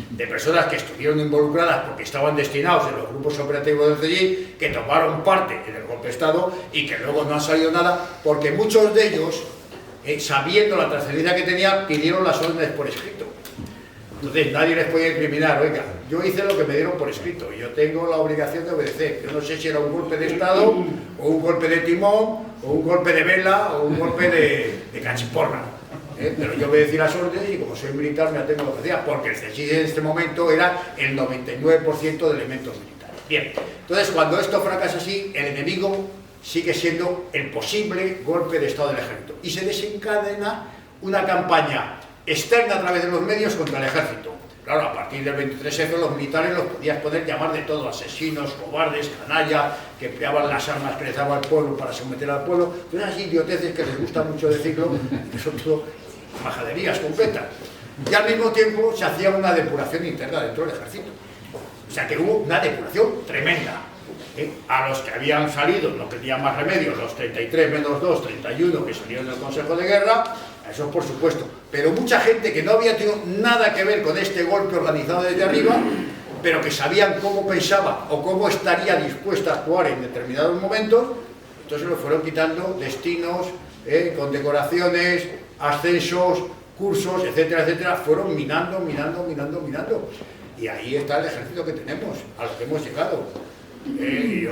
de personas que estuvieron involucradas porque estaban destinados en los grupos operativos del CSIC, que tomaron parte en el golpe de Estado y que luego no han salido nada, porque muchos de ellos, sabiendo la trascendencia que tenían, pidieron las órdenes por escrito. Entonces nadie les podía incriminar, oiga, yo hice lo que me dieron por escrito, y yo tengo la obligación de obedecer. Yo no sé si era un golpe de Estado, o un golpe de timón, o un golpe de vela, o un golpe de cachiporra. Pero yo obedecí las órdenes y como soy militar me atengo a lo que hacía, porque el CSIC en este momento era el 99% de elementos militares. Bien, entonces cuando esto fracasa así, el enemigo sigue siendo el posible golpe de Estado del ejército. Y se desencadena una campaña externa a través de los medios contra el ejército. Claro, a partir del 23F los militares los podías poder llamar de todo, asesinos, cobardes, canalla, que empleaban las armas que les daba el pueblo para someter al pueblo. Todas esas idioteces que les gusta mucho decirlo, que son todo majaderías completas. Y al mismo tiempo se hacía una depuración interna dentro del ejército. O sea que hubo una depuración tremenda. A los que habían salido, no tenían más remedio, los 33 menos 2, 31 que salieron del Consejo de Guerra, eso por supuesto, pero mucha gente que no había tenido nada que ver con este golpe organizado desde arriba, pero que sabían cómo pensaba o cómo estaría dispuesta a actuar en determinados momentos, entonces lo fueron quitando destinos, condecoraciones, ascensos, cursos, etcétera, etcétera, fueron minando. Y ahí está el ejército que tenemos, a lo que hemos llegado. Yo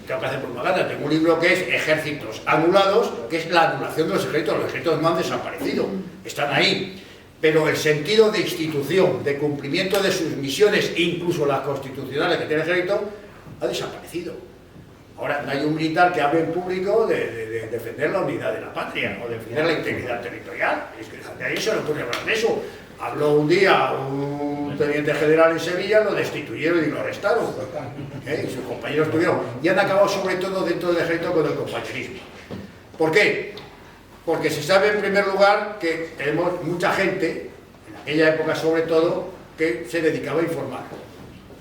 tengo que hacer propaganda, tengo un libro que es Ejércitos Anulados, que es la anulación de los ejércitos no han desaparecido, están ahí, pero el sentido de institución, de cumplimiento de sus misiones, incluso las constitucionales que tiene el ejército, ha desaparecido. Ahora no hay un militar que hable en público de defender la unidad de la patria o defender la integridad territorial, es que de ahí se le ocurre hablar de eso. Habló un día un teniente general en Sevilla, lo destituyeron y lo arrestaron. Y sus compañeros tuvieron. Y han acabado sobre todo dentro del ejército con el compañerismo. ¿Por qué? Porque se sabe en primer lugar que tenemos mucha gente, en aquella época sobre todo, que se dedicaba a informar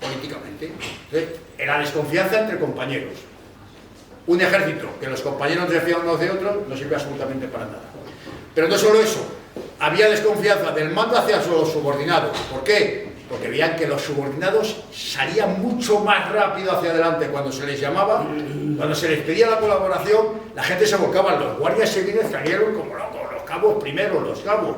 políticamente. Entonces, era desconfianza entre compañeros. Un ejército que los compañeros decían unos de otros no sirve absolutamente para nada. Pero no solo eso. Había desconfianza del mando hacia los subordinados. ¿Por qué? Porque veían que los subordinados salían mucho más rápido hacia adelante cuando se les llamaba, cuando se les pedía la colaboración, la gente se volcaba. Los guardias civiles salieron como locos, los cabos primero, los cabos,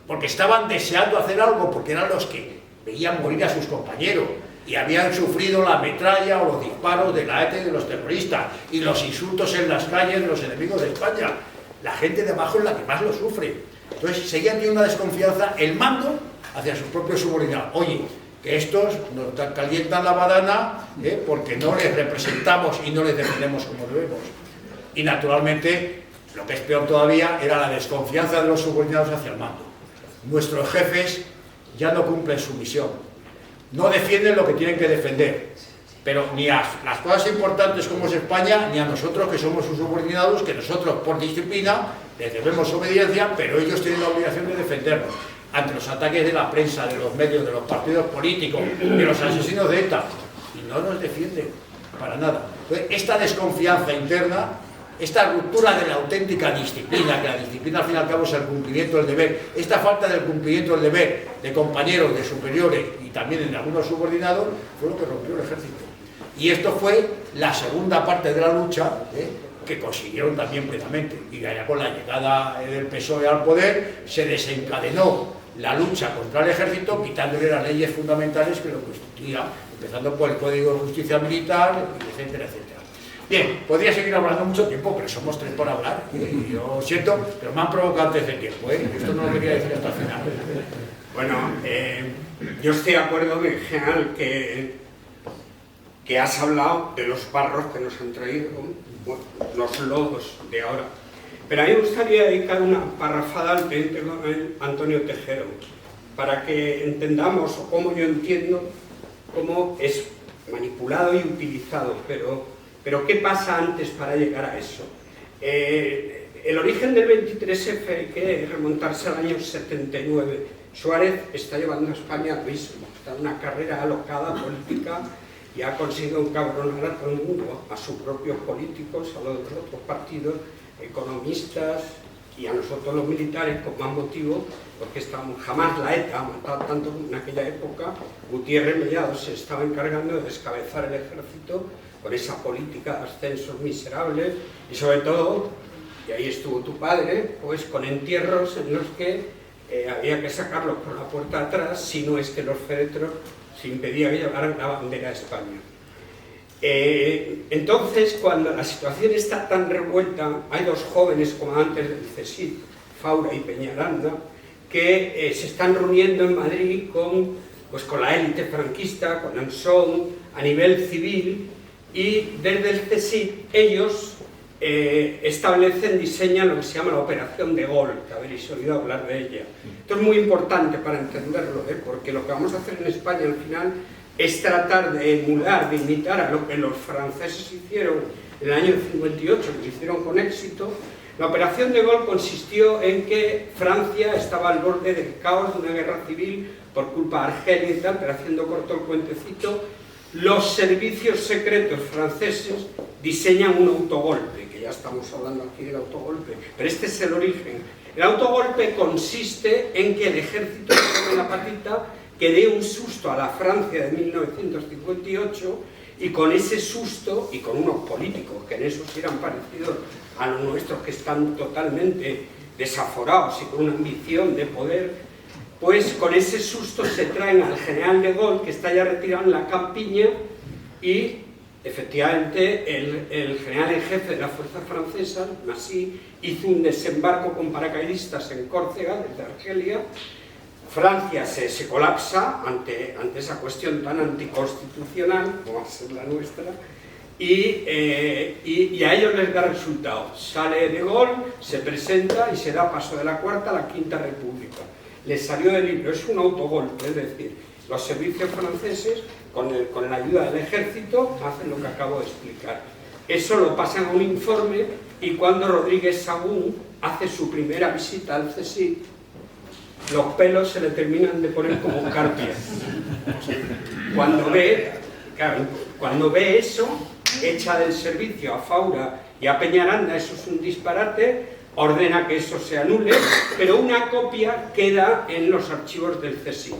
porque estaban deseando hacer algo, porque eran los que veían morir a sus compañeros y habían sufrido la metralla o los disparos de la ETA y de los terroristas y los insultos en las calles de los enemigos de España. La gente de abajo es la que más lo sufre. Entonces seguían teniendo una desconfianza el mando hacia sus propios subordinados. Oye, que estos nos calientan la badana porque no les representamos y no les defendemos como debemos. Y naturalmente, lo que es peor todavía, era la desconfianza de los subordinados hacia el mando. Nuestros jefes ya no cumplen su misión, no defienden lo que tienen que defender, pero ni a las cosas importantes como es España, ni a nosotros que somos sus subordinados, que nosotros por disciplina les debemos obediencia, pero ellos tienen la obligación de defendernos ante los ataques de la prensa, de los medios, de los partidos políticos, de los asesinos de ETA, y no nos defienden para nada. Entonces, esta desconfianza interna esta ruptura de la auténtica disciplina, que la disciplina al fin y al cabo es el cumplimiento del deber, esta falta del cumplimiento del deber de compañeros, de superiores y también en algunos subordinados, fue lo que rompió el ejército. Y esto fue la segunda parte de la lucha, que consiguieron también plenamente. Y allá con la llegada del PSOE al poder se desencadenó la lucha contra el ejército, quitándole las leyes fundamentales que lo constituían, empezando por el Código de Justicia Militar, etcétera, etcétera. Bien, podría seguir hablando mucho tiempo, pero somos 3 por hablar. Yo siento, pero me han provocado antes del tiempo. Esto no lo quería decir hasta el final. Bueno, yo estoy de acuerdo en general que has hablado de los barros que nos han traído, bueno, los lodos de ahora. Pero a mí me gustaría dedicar una parrafada al teniente coronel Antonio Tejero, para que entendamos, o cómo yo entiendo, cómo es manipulado y utilizado, pero ¿qué pasa antes para llegar a eso? El origen del 23F hay que remontarse al año 79. Suárez está llevando a España al mismo, está en una carrera alocada política y ha conseguido encabronar a todo el mundo, a sus propios políticos, a los otros partidos, economistas y a nosotros los militares, con más motivo, porque jamás la ETA ha matado tanto en aquella época. Gutiérrez Mellado se estaba encargando de descabezar el ejército con esa política de ascensos miserables y sobre todo, y ahí estuvo tu padre, pues con entierros en los que había que sacarlos por la puerta de atrás, si no es que los féretros se impedía que llevaran la bandera de España. Entonces, cuando la situación está tan revuelta, hay 2 jóvenes comandantes del CSIC, Faura y Peñaranda, que se están reuniendo en Madrid con la élite franquista, con Ansón, a nivel civil, y desde el CSIC ellos diseñan lo que se llama la Operación de Gaulle, que habréis oído hablar de ella. Esto es muy importante para entenderlo, porque lo que vamos a hacer en España al final es tratar de emular, de imitar a lo que los franceses hicieron en el año 58, que lo hicieron con éxito. La Operación de Gaulle consistió en que Francia estaba al borde del caos de una guerra civil por culpa de Argelia y tal, pero haciendo corto el cuentecito, los servicios secretos franceses diseñan un autogolpe, que ya estamos hablando aquí del autogolpe, pero este es el origen. El autogolpe consiste en que el ejército tome la patita, que dé un susto a la Francia de 1958, y con ese susto, y con unos políticos que en eso sí eran parecidos a los nuestros, que están totalmente desaforados y con una ambición de poder, pues con ese susto se traen al general de Gaulle, que está ya retirado en la campiña, y efectivamente el general en jefe de la fuerza francesa, Massy, hizo un desembarco con paracaidistas en Córcega, desde Argelia. Francia se colapsa ante esa cuestión tan anticonstitucional, como va a ser la nuestra, y a ellos les da resultado. Sale de Gaulle, se presenta y se da paso de la Cuarta a la Quinta República. Les salió del libro, es un autogolpe, es decir, los servicios franceses, con la ayuda del ejército, hacen lo que acabo de explicar. Eso lo pasan a un informe, y cuando Rodríguez Sagún hace su primera visita al CSIC, los pelos se le terminan de poner como carpias. Cuando ve eso, echa del servicio a Faura y a Peñaranda, eso es un disparate, ordena que eso se anule, pero una copia queda en los archivos del CSIC.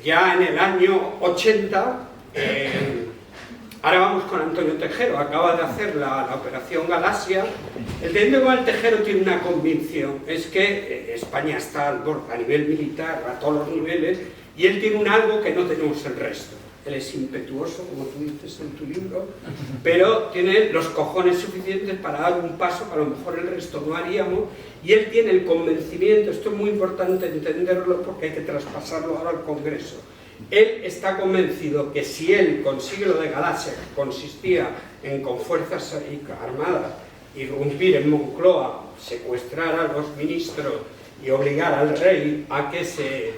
Ya en el año 80, ahora vamos con Antonio Tejero, acaba de hacer la Operación Galaxia. El teniente coronel Tejero tiene una convicción, es que España está al borde a nivel militar, a todos los niveles, y él tiene un algo que no tenemos el resto. Él es impetuoso, como tú dices en tu libro, pero tiene los cojones suficientes para dar un paso que a lo mejor el resto no haríamos, y él tiene el convencimiento, esto es muy importante entenderlo porque hay que traspasarlo ahora al Congreso. Él está convencido que si él consigue lo de Galaxia, que consistía en con fuerzas armadas irrumpir en Moncloa, secuestrar a los ministros y obligar al rey a que se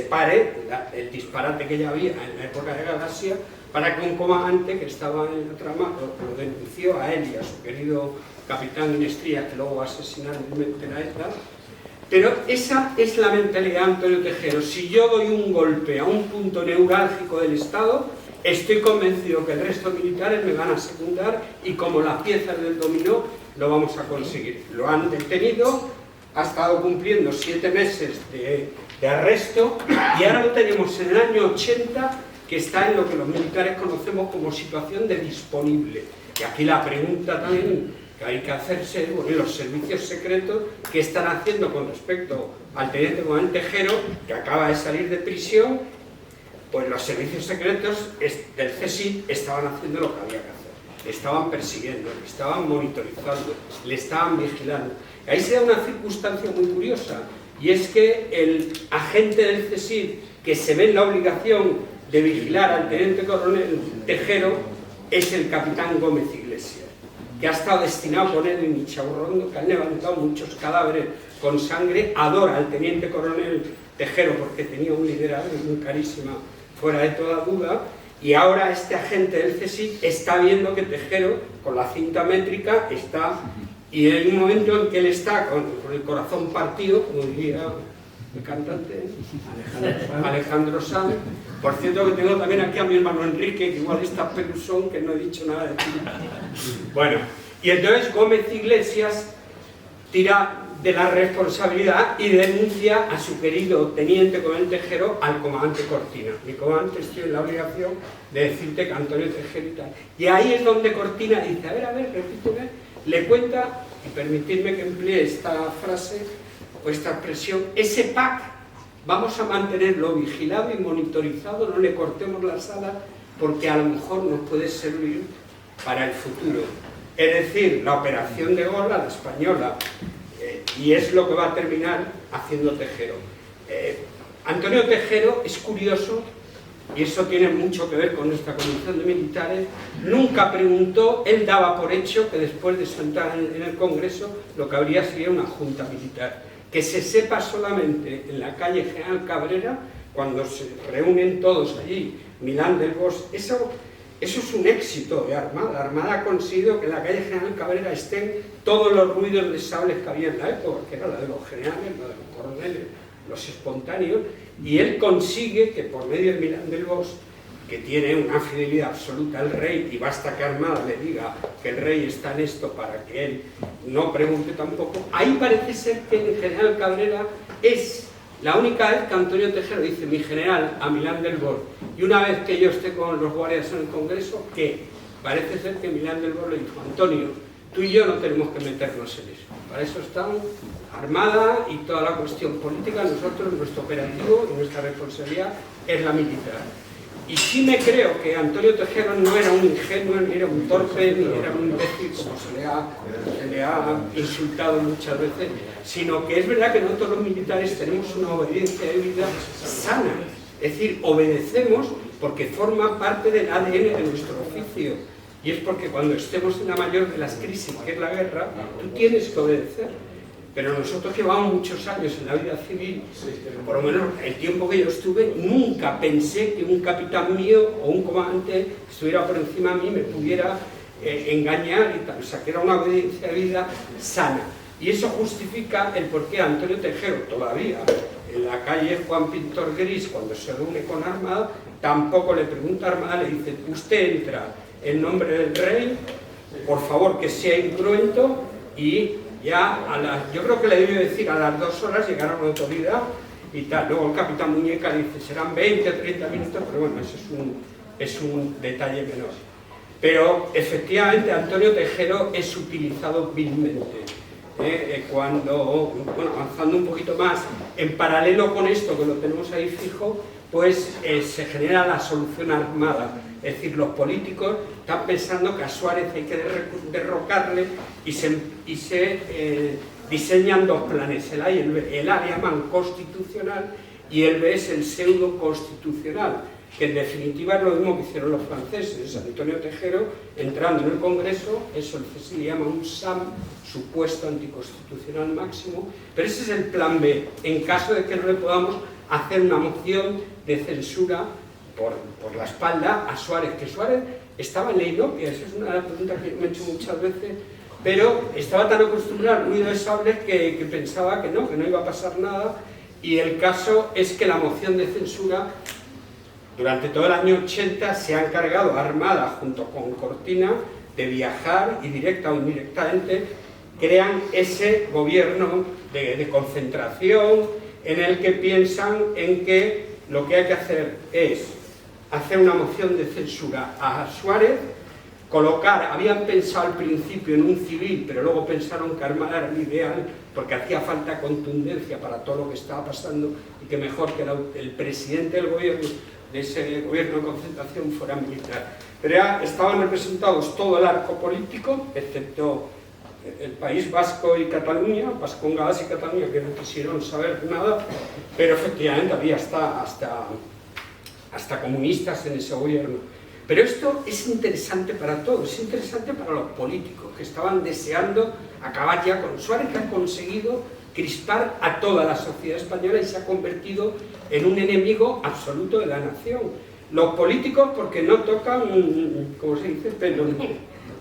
pare el disparate que ya había en la época de Galaxia, para que un comandante que estaba en la trama lo denunció a él y a su querido capitán Inestría, que luego asesinaron en la ETA. Pero esa es la mentalidad de Antonio Tejero. Si yo doy un golpe a un punto neurálgico del Estado, estoy convencido que el resto de militares me van a secundar y como las piezas del dominó lo vamos a conseguir. Lo han detenido, ha estado cumpliendo 7 meses de arresto y ahora lo tenemos en el año 80, que está en lo que los militares conocemos como situación de disponible. Y aquí la pregunta también que hay que hacerse, bueno, los servicios secretos, ¿qué están haciendo con respecto al teniente coronel Tejero, que acaba de salir de prisión? Pues los servicios secretos del CSIC estaban haciendo lo que había que hacer. Le estaban persiguiendo, le estaban monitorizando, le estaban vigilando. Y ahí se da una circunstancia muy curiosa, y es que el agente del CSIC que se ve en la obligación de vigilar al teniente coronel Tejero es el capitán Gómez Iglesias, que ha estado destinado con él en Ichaurrondo, que han levantado muchos cadáveres con sangre, adora al teniente coronel Tejero porque tenía un liderazgo muy carísima, fuera de toda duda, y ahora este agente del CSIC está viendo que Tejero, con la cinta métrica, está, y hay un momento en que él está con el corazón partido, como diría el cantante Alejandro Sanz. Por cierto, que tengo también aquí a mi hermano Enrique, que igual está peluzón, que no he dicho nada de ti. Bueno, y entonces Gómez Iglesias tira de la responsabilidad y denuncia a su querido teniente coronel Tejero al comandante Cortina. Mi comandante, estoy en la obligación de decirte que Antonio Tejero y tal. Y ahí es donde Cortina dice, a ver, repíteme, le cuenta, y permitidme que emplee esta frase o esta expresión, ese PAC vamos a mantenerlo vigilado y monitorizado, no le cortemos las alas porque a lo mejor nos puede servir para el futuro. Es decir, la operación de Gola, la española, y es lo que va a terminar haciendo Tejero. Antonio Tejero es curioso, y eso tiene mucho que ver con nuestra comisión de militares, nunca preguntó, él daba por hecho que después de sentar en el Congreso lo que habría sería una junta militar. Que se sepa solamente en la calle General Cabrera, cuando se reúnen todos allí, Milán del Bosch, eso es un éxito de Armada. La Armada ha conseguido que en la calle General Cabrera estén todos los ruidos de sables que había en la época, que era la de los generales, la de los coroneles, los espontáneos, y él consigue que por medio de Milán del Bosch, que tiene una fidelidad absoluta al rey, y basta que Armada le diga que el rey está en esto para que él no pregunte tampoco, ahí parece ser que en General Cabrera es la única vez que Antonio Tejero dice mi general a Milán del Bosch, y una vez que yo esté con los guardias en el Congreso, que parece ser que Milán del Bosch le dijo, Antonio, tú y yo no tenemos que meternos en eso, para eso estamos Armada y toda la cuestión política, nosotros, nuestro operativo y nuestra responsabilidad es la militar. Y sí me creo que Antonio Tejero no era un ingenuo, ni era un torpe, ni era un imbécil, como se le ha insultado muchas veces, sino que es verdad que nosotros los militares tenemos una obediencia de vida sana. Es decir, obedecemos porque forma parte del ADN de nuestro oficio. Y es porque cuando estemos en la mayor de las crisis, que es la guerra, tú tienes que obedecer. Pero nosotros llevamos muchos años en la vida civil, por lo menos el tiempo que yo estuve, nunca pensé que un capitán mío o un comandante estuviera por encima de mí, me pudiera engañar y tal. O sea, que era una obediencia de vida sana. Y eso justifica el por qué Antonio Tejero todavía, en la calle Juan Pintor Gris, cuando se reúne con Armada, tampoco le pregunta a Armada, le dice, usted entra en nombre del rey, por favor que sea incruento, y ya yo creo que le debe decir a las 2 horas llegaron a la autoridad y tal. Luego el capitán Muñeca dice serán 20 o 30 minutos, pero bueno, eso es un detalle menor. Pero efectivamente Antonio Tejero es utilizado vilmente. Cuando, bueno, avanzando un poquito más, en paralelo con esto que lo tenemos ahí fijo, pues se genera la solución armada. Es decir, los políticos están pensando que a Suárez hay que derrocarle y se diseñan 2 planes, el A y el B. El A llaman constitucional y el B es el pseudo constitucional, que en definitiva es lo mismo que hicieron los franceses. Antonio Tejero, entrando en el Congreso, eso se le llama un SAM, supuesto anticonstitucional máximo, pero ese es el plan B, en caso de que no le podamos hacer una moción de censura por la espalda a Suárez, que Suárez estaba en la inopia, esa es una pregunta que me he hecho muchas veces, pero estaba tan acostumbrado al ruido de sables que pensaba que no iba a pasar nada, y el caso es que la moción de censura durante todo el año 80 se ha encargado Armada junto con Cortina de viajar y directa o indirectamente crean ese gobierno de concentración en el que piensan en que lo que hay que hacer es hacer una moción de censura a Suárez, colocar, habían pensado al principio en un civil, pero luego pensaron que Armada era el ideal porque hacía falta contundencia para todo lo que estaba pasando y que mejor que el presidente del gobierno, de ese gobierno de concentración, fuera militar. Pero ya estaban representados todo el arco político, excepto el País Vasco y Cataluña, Vascongadas y Cataluña, que no quisieron saber nada, pero efectivamente había hasta comunistas en ese gobierno. Pero esto es interesante para todos, es interesante para los políticos que estaban deseando acabar ya con Suárez, que ha conseguido crispar a toda la sociedad española y se ha convertido en un enemigo absoluto de la nación. Los políticos porque no tocan, como se dice, pelo,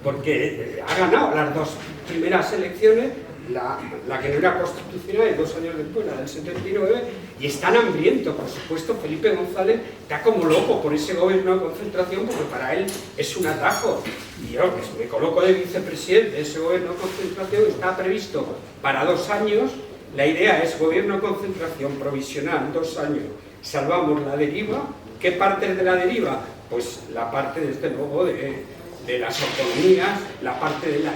porque ha ganado las dos primeras elecciones, la que no era constitucional y 2 años después, la del 79, y están hambrientos. Por supuesto, Felipe González está como loco por ese gobierno de concentración, porque para él es un atajo. Y yo, que me coloco de vicepresidente de ese gobierno de concentración, está previsto para 2 años. La idea es gobierno de concentración provisional, 2 años, salvamos la deriva. ¿Qué parte de la deriva? Pues la parte, desde luego, de las autonomías, la parte de la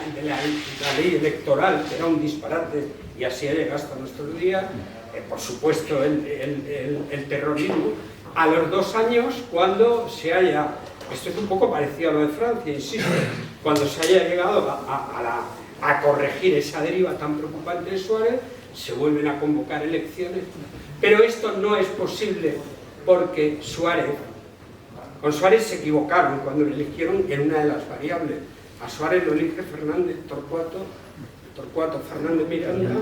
ley electoral, que era un disparate y así ha llegado hasta nuestros días, por supuesto el terrorismo. A los 2 años, cuando se haya, esto es un poco parecido a lo de Francia, insisto, cuando se haya llegado a corregir esa deriva tan preocupante de Suárez, se vuelven a convocar elecciones, pero esto no es posible porque con Suárez se equivocaron cuando le eligieron en una de las variables. A Suárez lo elige Torcuato Fernández Miranda,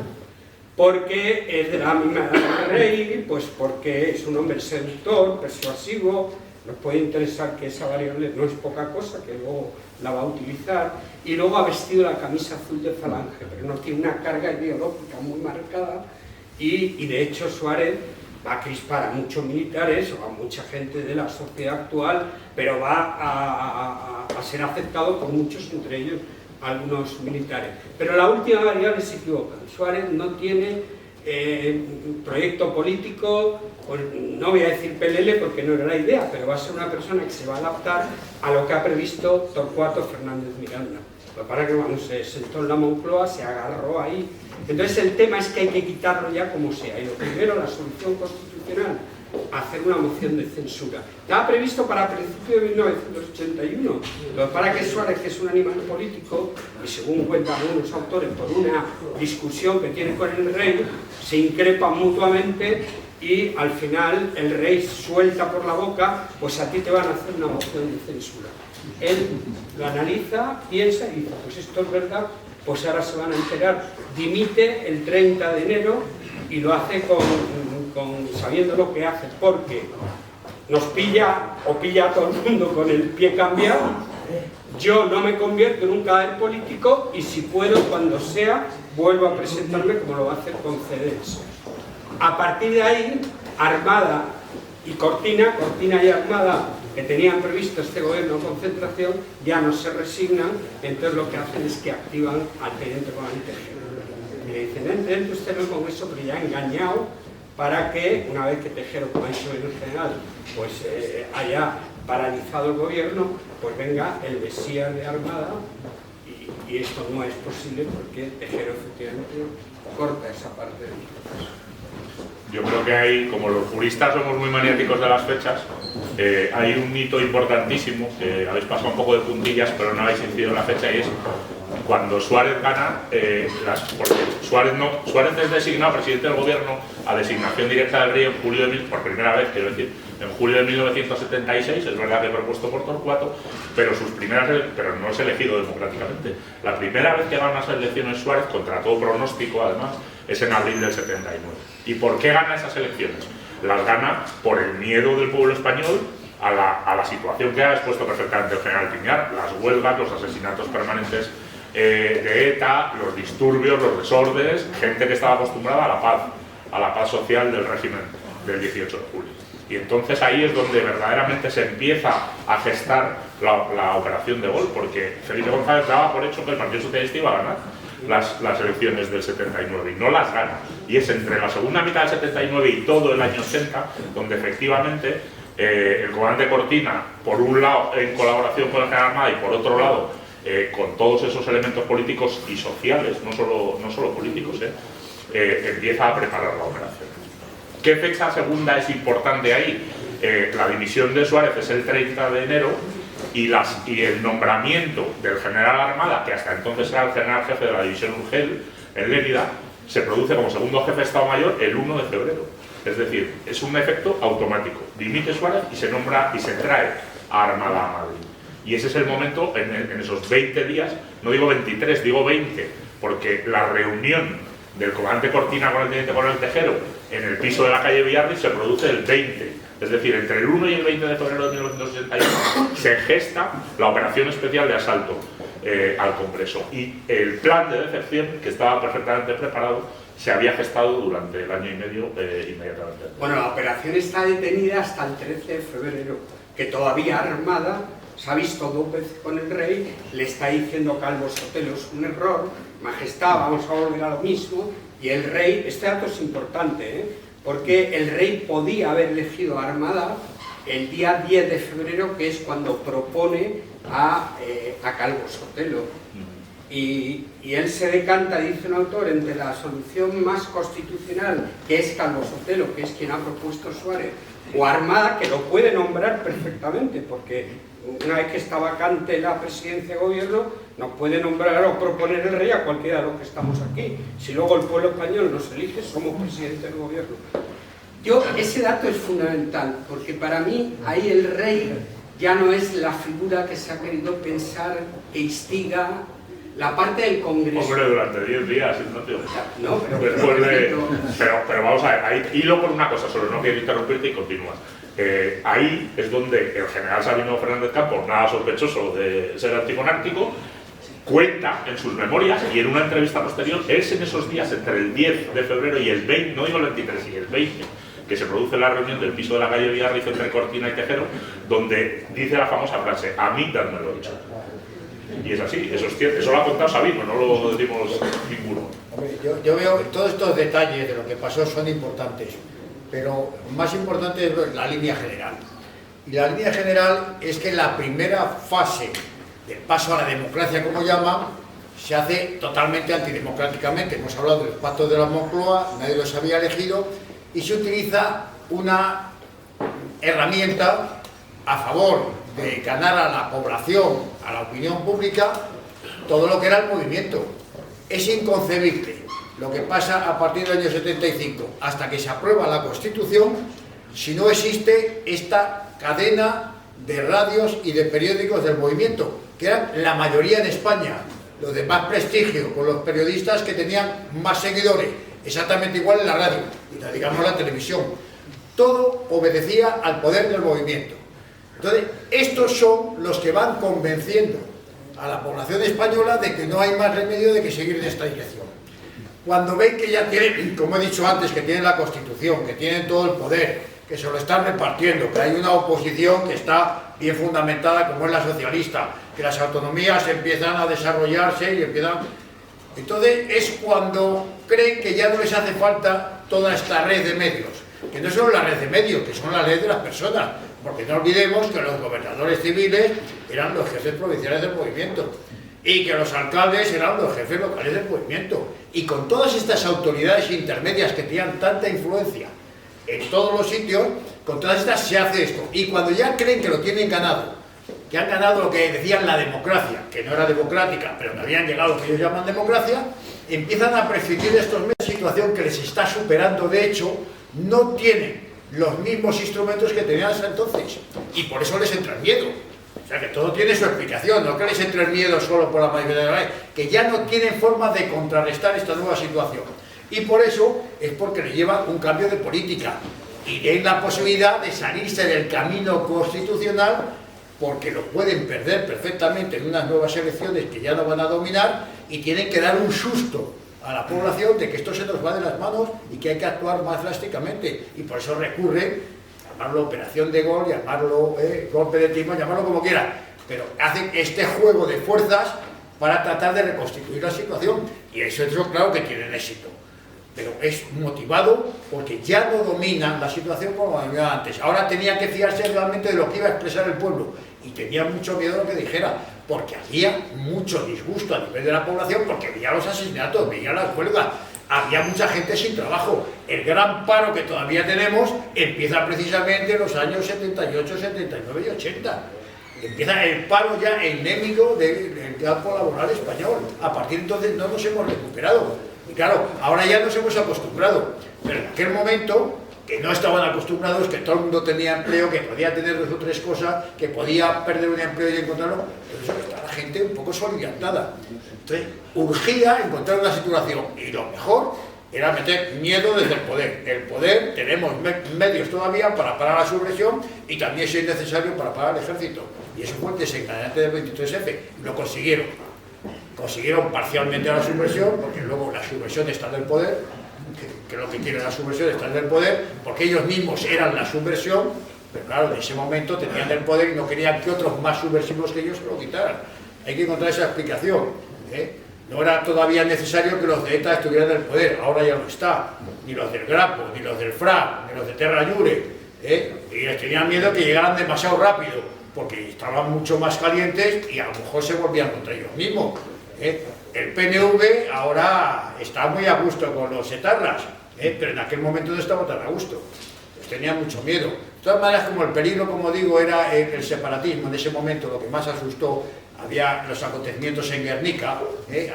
porque es de la misma edad del rey, pues porque es un hombre seductor, persuasivo. Nos puede interesar que esa variable no es poca cosa, que luego la va a utilizar, y luego ha vestido la camisa azul de Falange, pero no tiene una carga ideológica muy marcada, y de hecho Suárez va a crispar a muchos militares o a mucha gente de la sociedad actual, pero va a ser aceptado por muchos, entre ellos algunos militares. Pero la última variable se equivoca. Suárez no tiene proyecto político, pues no voy a decir pelele porque no era la idea, pero va a ser una persona que se va a adaptar a lo que ha previsto Torcuato Fernández Miranda. Para que cuando se sentó en la Moncloa se agarró ahí. Entonces el tema es que hay que quitarlo ya como sea. Y lo primero, la solución constitucional, hacer una moción de censura. Estaba previsto para principios de 1981, pero para que Suárez, que es un animal político, y según cuentan algunos autores, por una discusión que tiene con el rey, se increpan mutuamente y al final el rey suelta por la boca, pues a ti te van a hacer una moción de censura. Él lo analiza, piensa y dice, pues esto es verdad, pues ahora se van a enterar. Dimite el 30 de enero y lo hace sabiendo lo que hace, porque nos pilla a todo el mundo con el pie cambiado. Yo no me convierto en un cadáver político y si puedo, cuando sea, vuelvo a presentarme como lo va a hacer con CDS. A partir de ahí, Armada y Cortina y Armada, que tenían previsto este gobierno de concentración, ya no se resignan, entonces lo que hacen es que activan al teniente comandante Tejero. Y le dicen, entre usted en el Congreso, pero ya engañado, para que, una vez que Tejero, como ha dicho el general, pues haya paralizado el gobierno, pues venga el Mesías de Armada, y esto no es posible porque Tejero efectivamente corta esa parte del proceso. Yo creo que hay, como los juristas somos muy maniáticos de las fechas, hay un hito importantísimo, que habéis pasado un poco de puntillas, pero no habéis incidido en la fecha, y es cuando Suárez gana, porque Suárez es designado presidente del gobierno a designación directa del rey en julio por primera vez, quiero decir, en julio de 1976, es verdad que propuesto por Torcuato, pero no es elegido democráticamente. La primera vez que gana esas elecciones Suárez, contra todo pronóstico además, es en abril del 79. ¿Y por qué gana esas elecciones? Las gana por el miedo del pueblo español a la situación que ha expuesto perfectamente el general Piñar, las huelgas, los asesinatos permanentes de ETA, los disturbios, los desórdenes, gente que estaba acostumbrada a la paz social del régimen del 18 de julio. Y entonces ahí es donde verdaderamente se empieza a gestar la operación de Gol, porque Felipe González daba por hecho que el Partido Socialista iba a ganar las elecciones del 79 y no las gana. Y es entre la segunda mitad del 79 y todo el año 80 donde efectivamente el comandante Cortina, por un lado en colaboración con el General Armada y por otro lado con todos esos elementos políticos y sociales, no solo políticos, empieza a preparar la operación. ¿Qué fecha segunda es importante ahí? La dimisión de Suárez es el 30 de enero y el nombramiento del general Armada, que hasta entonces era el general jefe de la división Urgel en Lérida, se produce como segundo jefe de Estado Mayor el 1 de febrero. Es decir, es un efecto automático. Dimite Suárez y se nombra y se trae a Armada a Madrid. Y ese es el momento, en esos 20 días, no digo 23, digo 20, porque la reunión del comandante Cortina con el teniente coronel Tejero en el piso de la calle Villarri se produce el 20. Es decir, entre el 1 y el 20 de febrero de 1981 se gesta la operación especial de asalto al Congreso. Y el plan de decepción, que estaba perfectamente preparado, se había gestado durante el año y medio inmediatamente. Bueno, la operación está detenida hasta el 13 de febrero, que todavía Armada se ha visto 2 veces con el rey, le está diciendo Calvo Sotelo, es un error, majestad, vamos a volver a lo mismo, y el rey, este dato es importante, porque el rey podía haber elegido a Armada el día 10 de febrero, que es cuando propone a Calvo Sotelo. Y él se decanta, dice un autor, entre la solución más constitucional, que es Calvo Sotelo, que es quien ha propuesto Suárez, o Armada, que lo puede nombrar perfectamente, porque una vez que está vacante la presidencia de gobierno, nos puede nombrar o proponer el rey a cualquiera de los que estamos aquí. Si luego el pueblo español nos elige, somos presidente del gobierno. Ese dato es fundamental, porque para mí ahí el rey ya no es la figura que se ha querido pensar, que instiga la parte del Congreso. Hombre, durante 10 días, Ignacio. No, pero vamos a ver, ahí hilo por una cosa, solo no quiero interrumpirte y continúas. Ahí es donde el general Sabino Fernández Campos, nada sospechoso de ser antimonárquico, cuenta en sus memorias y en una entrevista posterior, es en esos días entre el 10 de febrero y el 20, no digo el 23, y el 20, que se produce la reunión del piso de la calle Villarri entre Cortina y Tejero, donde dice la famosa frase, a mí dádmelo hecho. Y es así, eso es cierto, eso lo ha contado Sabino, no lo decimos ninguno. Yo veo todos estos detalles de lo que pasó son importantes, pero más importante es la línea general. Y la línea general es que la primera fase del paso a la democracia, como llaman, se hace totalmente antidemocráticamente. Hemos hablado de los pactos de la Moncloa, nadie los había elegido, y se utiliza una herramienta a favor de ganar a la población, a la opinión pública, todo lo que era el movimiento. Es inconcebible lo que pasa a partir del año 75 hasta que se aprueba la Constitución si no existe esta cadena de radios y de periódicos del movimiento, que eran la mayoría en España, los de más prestigio, con los periodistas que tenían más seguidores, exactamente igual en la radio y digamos la televisión. Todo obedecía al poder del movimiento. Entonces, estos son los que van convenciendo a la población española de que no hay más remedio de que seguir en esta dirección. Cuando ven que ya tienen, como he dicho antes, que tienen la Constitución, que tienen todo el poder, que se lo están repartiendo, que hay una oposición que está bien fundamentada como es la socialista, que las autonomías empiezan a desarrollarse y empiezan... Entonces es cuando creen que ya no les hace falta toda esta red de medios, que no son la red de medios, que son la red de las personas, porque no olvidemos que los gobernadores civiles eran los jefes provinciales del movimiento y que los alcaldes eran los jefes locales del movimiento, y con todas estas autoridades intermedias que tenían tanta influencia en todos los sitios, con todas estas se hace esto. Y cuando ya creen que lo tienen ganado, que han ganado lo que decían la democracia, que no era democrática, pero que habían llegado a lo que ellos llaman democracia, empiezan a prescindir de estos medios, situación que les está superando. De hecho, no tienen los mismos instrumentos que tenían hasta entonces, y por eso les entra el miedo. O sea, que todo tiene su explicación, no que les entre el miedo solo por la mayoría de la ley, que ya no tienen forma de contrarrestar esta nueva situación. Y por eso es porque le llevan un cambio de política y tienen la posibilidad de salirse del camino constitucional, porque lo pueden perder perfectamente en unas nuevas elecciones que ya no van a dominar, y tienen que dar un susto a la población de que esto se nos va de las manos y que hay que actuar más drásticamente, y por eso recurren llamarlo operación de gol, llamarlo golpe de timón, llamarlo como quieran, pero hacen este juego de fuerzas para tratar de reconstituir la situación, y eso claro que tienen éxito, pero es motivado porque ya no dominan la situación como había antes. Ahora tenía que fiarse realmente de lo que iba a expresar el pueblo, y tenía mucho miedo de lo que dijera, porque había mucho disgusto a nivel de la población, porque veía los asesinatos, veía las huelgas, había mucha gente sin trabajo. El gran paro que todavía tenemos empieza precisamente en los años 78, 79 y 80. Empieza el paro ya endémico del campo laboral español. A partir de entonces no nos hemos recuperado. Y claro, ahora ya nos hemos acostumbrado. Pero en aquel momento, que no estaban acostumbrados, que todo el mundo tenía empleo, que podía tener 2 o 3 cosas, que podía perder un empleo y encontrarlo, pero eso está la gente un poco soliviantada. Entonces, urgía encontrar una situación, y lo mejor era meter miedo desde el poder. El poder, tenemos medios todavía para parar la subversión, y también, si es necesario, para parar el ejército. Y eso fue el desencadenante del 23F, y lo consiguieron. Consiguieron parcialmente la subversión, porque luego la subversión está en el poder, que lo que quiere la subversión está en el poder, porque ellos mismos eran la subversión, pero claro, en ese momento tenían el poder y no querían que otros más subversivos que ellos se lo quitaran. Hay que encontrar esa explicación. No era todavía necesario que los de ETA estuvieran en el poder, ahora ya no está, ni los del Grapo, ni los del FRA, ni los de Terra Llure, y les tenían miedo que llegaran demasiado rápido, porque estaban mucho más calientes y a lo mejor se volvían contra ellos mismos. El PNV ahora está muy a gusto con los etarras, pero en aquel momento no estaba tan a gusto, pues tenía mucho miedo. De todas maneras, como el peligro, como digo, era el separatismo en ese momento, lo que más asustó, había los acontecimientos en Guernica,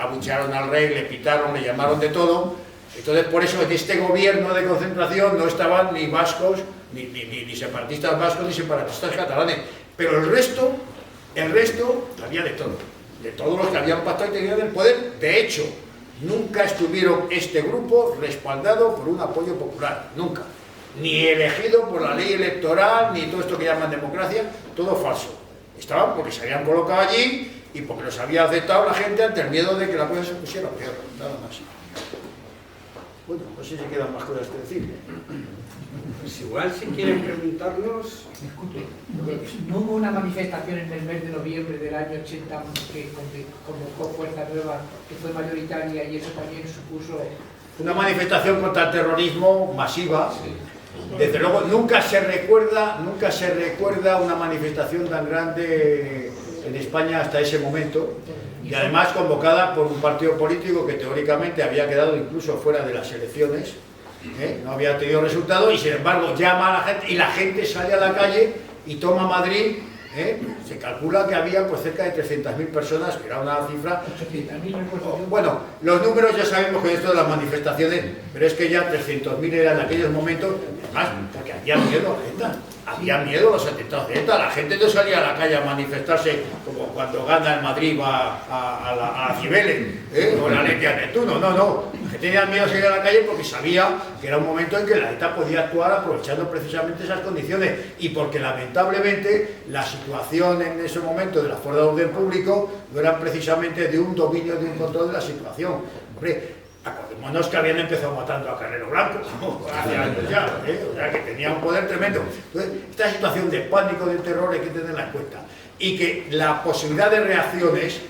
abuchearon al rey, le pitaron, le llamaron de todo. Entonces, por eso en este gobierno de concentración no estaban ni vascos, ni separatistas vascos, ni separatistas catalanes, pero el resto había de todo. De todos los que habían pactado y tenían el poder. De hecho, nunca estuvieron este grupo respaldado por un apoyo popular, nunca. Ni elegido por la ley electoral, ni todo esto que llaman democracia, todo falso. Estaban porque se habían colocado allí y porque los había aceptado la gente ante el miedo de que la cosa se pusiera peor, nada más. Bueno, no sé si quedan más cosas que decir. Pues igual, si quieren preguntarnos... Disculpe, ¿no hubo una manifestación en el mes de noviembre del año 80 que convocó Fuerza Nueva, que fue mayoritaria, y eso también supuso... Una manifestación contra el terrorismo masiva? Sí. Desde luego, nunca se recuerda una manifestación tan grande en España hasta ese momento, y además convocada por un partido político que teóricamente había quedado incluso fuera de las elecciones. No había tenido resultado, y sin embargo llama a la gente, y la gente sale a la calle y toma Madrid. Se calcula que había pues cerca de 300.000 personas, que era una cifra. Bueno, los números ya sabemos que esto de las manifestaciones, pero es que ya 300.000 eran en aquellos momentos, además, porque había miedo a ETA, había miedo a los atentados de ETA. La gente no salía a la calle a manifestarse como cuando gana el Madrid va a la Cibeles, o la Athletic de Neptuno, no. La gente tenía miedo a salir a la calle porque sabía que era un momento en que la ETA podía actuar aprovechando precisamente esas condiciones, y porque lamentablemente la situación en ese momento de la fuerza de orden público no era precisamente de un dominio, de un control de la situación. Hombre, acordémonos que habían empezado matando a Carrero Blanco, hace años ya, o sea que tenía un poder tremendo. Entonces, esta situación de pánico, de terror, hay que tenerla en cuenta. Y que la posibilidad de reacciones,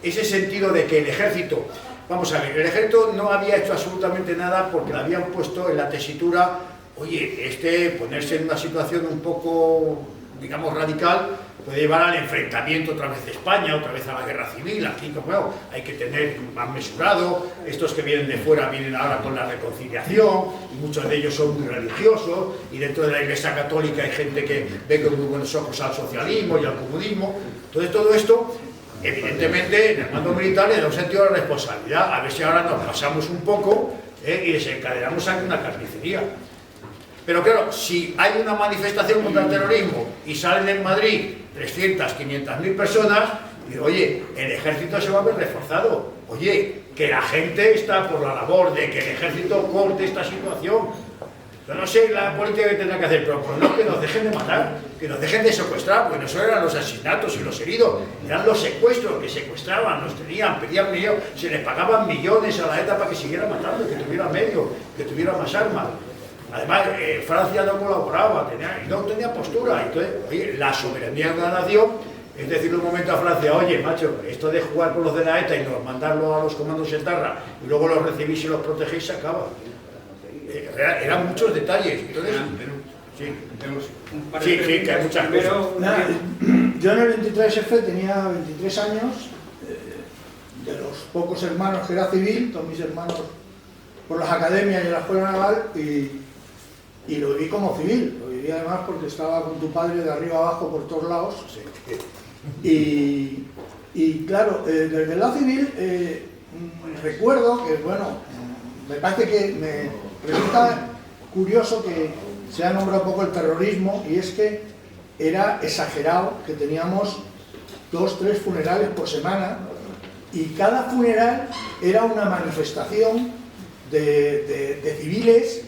ese sentido de que el ejército, vamos a ver, el ejército no había hecho absolutamente nada porque le habían puesto en la tesitura, oye, ponerse en una situación un poco, digamos, radical, puede llevar al enfrentamiento otra vez de España, otra vez a la guerra civil. Aquí, como hay que tener más mesurado. Estos que vienen de fuera vienen ahora con la reconciliación, y muchos de ellos son muy religiosos, y dentro de la Iglesia Católica hay gente que ve con muy buenos ojos al socialismo y al comunismo. Entonces, todo esto, evidentemente, en el mando militar le da un sentido de responsabilidad. A ver si ahora nos pasamos un poco y desencadenamos aquí una carnicería. Pero claro, si hay una manifestación contra el terrorismo y salen en Madrid 300, 500.000 personas, y oye, el ejército se va a ver reforzado. Oye, que la gente está por la labor de que el ejército corte esta situación. Yo no sé la política que tendrá que hacer, pero por lo menos que nos dejen de matar, que nos dejen de secuestrar, porque no solo eran los asesinatos y los heridos, eran los secuestros, que secuestraban, los tenían, pedían dinero, se les pagaban millones a la ETA para que siguiera matando, que tuviera medios, que tuviera más armas. Además, Francia no colaboraba, no tenía postura. Entonces, oye, la soberanía de la nación es decirle un momento a Francia, oye, macho, esto de jugar con los de la ETA y mandarlo a los comandos etarra y luego los recibís y los protegéis, se acaba. Eran muchos detalles. Entonces, sí, que hay muchas cosas. Yo en el 23F tenía 23 años, de los pocos hermanos que era civil, todos mis hermanos por las academias y en la escuela naval, y lo viví como civil. Lo viví además porque estaba con tu padre de arriba abajo por todos lados. Y claro, desde el lado civil recuerdo que, bueno, me parece que me resulta curioso que se ha nombrado poco el terrorismo, y es que era exagerado que teníamos 2 o 3 funerales por semana, y cada funeral era una manifestación de civiles.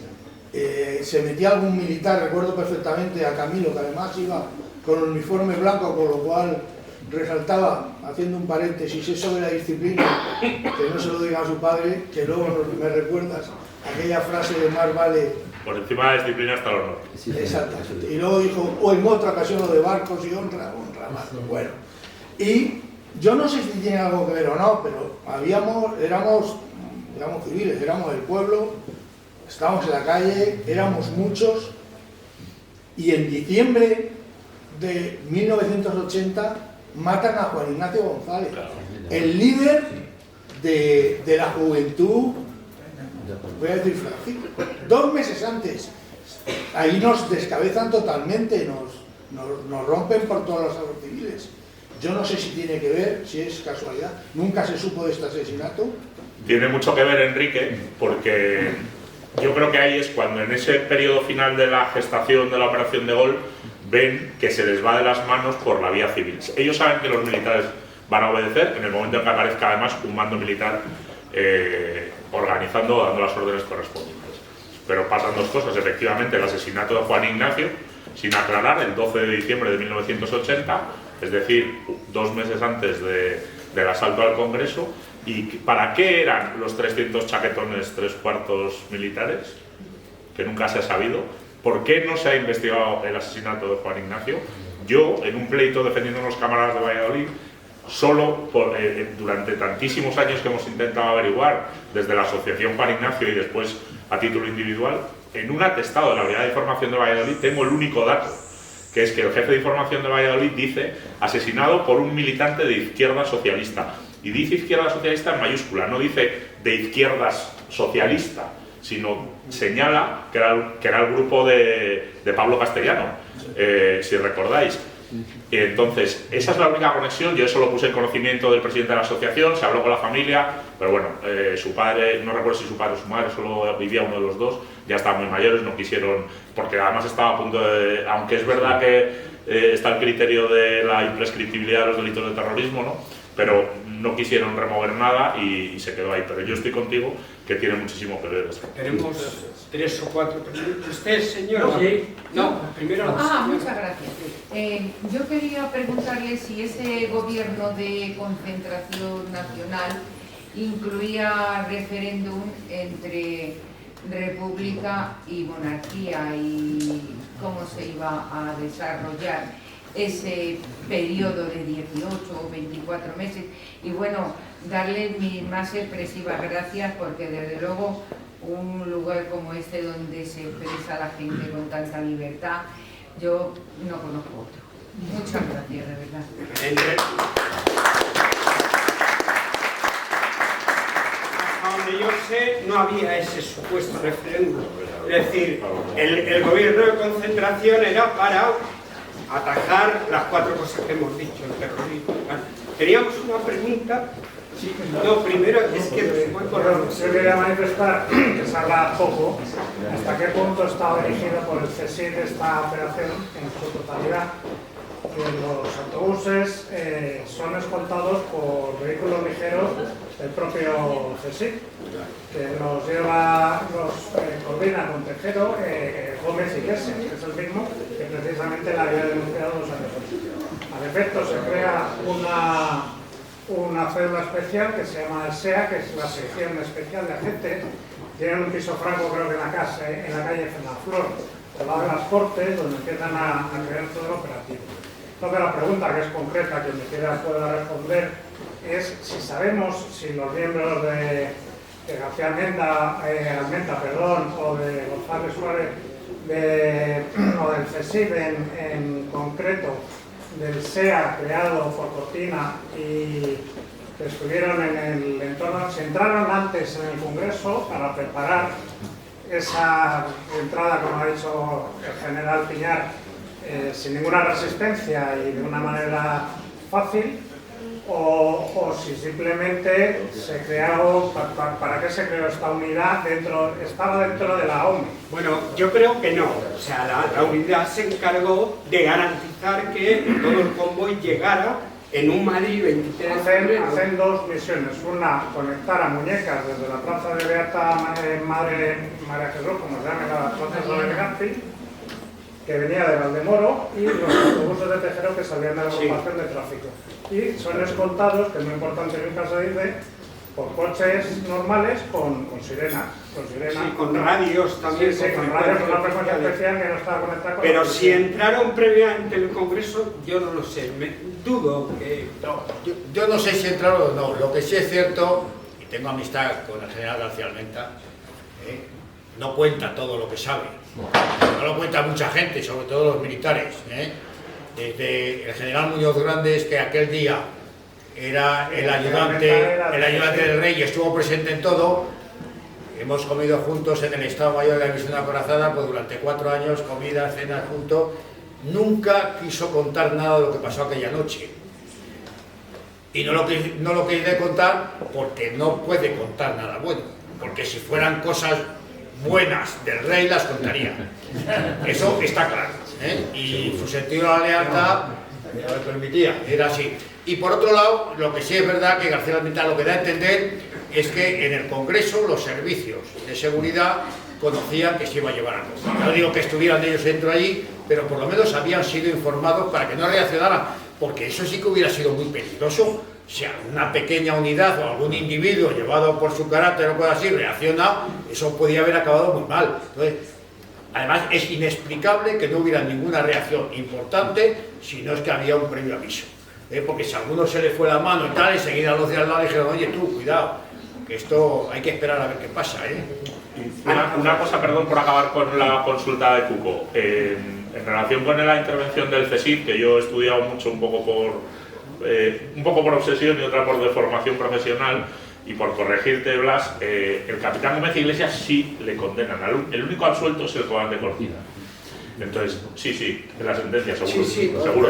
Se metía algún militar, recuerdo perfectamente a Camilo, que además iba con el uniforme blanco, con lo cual resaltaba, haciendo un paréntesis, eso de la disciplina, que no se lo diga a su padre, que luego me recuerdas aquella frase de más vale... Por encima de la disciplina hasta el honor. Exacto. Y luego dijo, o en otra ocasión lo de barcos y honra más. Bueno, y yo no sé si tiene algo que ver o no, pero éramos civiles, éramos del pueblo, estábamos en la calle, éramos muchos, y en diciembre de 1980 matan a Juan Ignacio González, el líder de la juventud, voy a decir Francisco, 2 meses antes. Ahí nos descabezan totalmente, nos rompen por todas las aguas civiles. Yo no sé si tiene que ver, si es casualidad, nunca se supo de este asesinato. Tiene mucho que ver, Enrique, porque yo creo que ahí es cuando en ese periodo final de la gestación de la Operación de Gol ven que se les va de las manos por la vía civil. Ellos saben que los militares van a obedecer en el momento en que aparezca además un mando militar organizando o dando las órdenes correspondientes. Pero pasan 2 cosas, efectivamente el asesinato de Juan Ignacio, sin aclarar, el 12 de diciembre de 1980, es decir, 2 meses antes del asalto al Congreso. ¿Y para qué eran los 300 chaquetones 3/4 militares? Que nunca se ha sabido. ¿Por qué no se ha investigado el asesinato de Juan Ignacio? Yo, en un pleito defendiendo a los camaradas de Valladolid, solo durante tantísimos años que hemos intentado averiguar, desde la asociación Juan Ignacio y después a título individual, en un atestado de la Unidad de Información de Valladolid tengo el único dato, que es que el jefe de información de Valladolid dice asesinado por un militante de izquierda socialista. Y dice izquierda socialista en mayúscula, no dice de izquierdas socialista, sino señala que era el grupo de Pablo Castellano, si recordáis. Entonces, esa es la única conexión. Yo eso lo puse en conocimiento del presidente de la asociación, se habló con la familia, pero bueno, su padre, no recuerdo si su padre o su madre, solo vivía uno de los dos, ya estaban muy mayores, no quisieron, porque además estaba a punto de, aunque es verdad que está el criterio de la imprescriptibilidad de los delitos de terrorismo, ¿no? Pero no quisieron remover nada y se quedó ahí. Pero yo estoy contigo, que tiene muchísimo que ver esto. Tenemos 3 o 4 preguntas. ¿Usted, señor? Sí. No, primero la señora. Muchas gracias. Yo quería preguntarle si ese gobierno de concentración nacional incluía referéndum entre república y monarquía y cómo se iba a desarrollar ese periodo de 18 o 24 meses. Y bueno, darle mis más expresivas gracias, porque desde luego un lugar como este donde se expresa la gente con tanta libertad, yo no conozco otro. Muchas gracias, de verdad. Hasta donde yo sé, no había ese supuesto referéndum. Es decir, el gobierno de concentración era para atajar las 4 cosas que hemos dicho, el terrorismo. Teníamos una pregunta. Sí, no, primero es que yo quería manifestar que se habla poco hasta qué punto está dirigido por el CSIC esta operación en su totalidad. Que los autobuses son escoltados por vehículos ligeros del propio CSIC, que nos coordina con Tejero, Gómez y Kessel, que es el mismo que precisamente la había denunciado 2 años antes. Al efecto se crea una cédula especial que se llama el SEA, que es la sección especial de agentes. Tienen un piso franco, creo que en la calle Fenaflor, al lado de las Cortes, donde empiezan a crear todo el operativo. Entonces la pregunta, que es concreta, que me quiera pueda responder, es si sabemos si los miembros de García Almenta, o de González Suárez, o del CSIC en concreto, del SEA creado por Cortina y que estuvieron en el entorno, se entraron antes en el Congreso para preparar esa entrada, como ha dicho el general Piñar, sin ninguna resistencia y de una manera fácil, o si simplemente se creó, ¿para qué se creó esta unidad? Estaba dentro de la OMI. Bueno, yo creo que no. O sea, la unidad se encargó de garantizar que todo el convoy llegara en un Madrid 23 de febrero. Hacen dos misiones. Una, conectar a Muñecas desde la plaza de Beata Madre María Jesús, como se llama la plaza de García, que venía de Valdemoro, y los autobuses de Tejero que salían de la agrupación de tráfico. Y son escoltados, que es muy importante en mi caso dice, por coches normales con sirenas. Sí, con radios también. Sí, con radios, con una frecuencia especial que no estaba conectada con. Pero si entraron previamente en el Congreso, yo no lo sé. Dudo que. No, yo no sé si entraron o no. Lo que sí es cierto, y tengo amistad con el general García Almenta, no cuenta todo lo que sabe. No lo cuenta mucha gente, sobre todo los militares. Desde el general Muñoz Grandes, que aquel día era el ayudante del rey y estuvo presente en todo. Hemos comido juntos en el Estado Mayor de la División Acorazada, pues durante 4 años, comidas, cenas juntos. Nunca quiso contar nada de lo que pasó aquella noche. Y no lo quería contar porque no puede contar nada bueno. Porque si fueran cosas buenas del rey, las contaría. Eso está claro. Y su sentido de la lealtad no le permitía, era así. Y por otro lado, lo que sí es verdad que García Almenta lo que da a entender es que en el Congreso los servicios de seguridad conocían que se iba a llevar a cabo. No digo que estuvieran ellos dentro allí, pero por lo menos habían sido informados para que no reaccionaran, porque eso sí que hubiera sido muy peligroso. O sea, una pequeña unidad o algún individuo llevado por su carácter o cosas así reacciona, eso podía haber acabado muy mal. Entonces, además es inexplicable que no hubiera ninguna reacción importante si no es que había un previo aviso. Porque si a alguno se le fue la mano y tal, enseguida los de al lado dijeron, oye tú, cuidado, que esto hay que esperar a ver qué pasa. Una cosa, perdón por acabar con la consulta de Cuco. En relación con la intervención del CSIC, que yo he estudiado mucho un poco por obsesión y otra por deformación profesional, y por corregirte, Blas, el capitán Gómez Iglesias sí le condenan. El único absuelto es el comandante Cortina. Entonces, sí, en la sentencia, seguro. Seguro.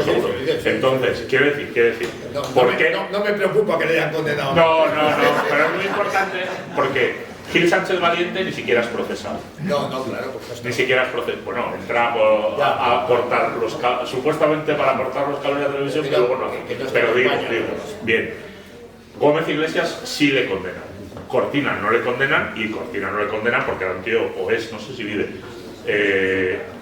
Entonces, quiero decir. No me preocupa que le hayan condenado. No, pero es muy importante porque Gil Sánchez Valiente ni siquiera es procesado. No, claro. Ni siquiera es procesado. Bueno, entra a aportar supuestamente para aportar los cables de la televisión, pero luego no. Pero digo, bien. Gómez Iglesias sí le condenan. Cortina no le condenan, y Cortina no le condenan porque era un tío, o es, no sé si vive,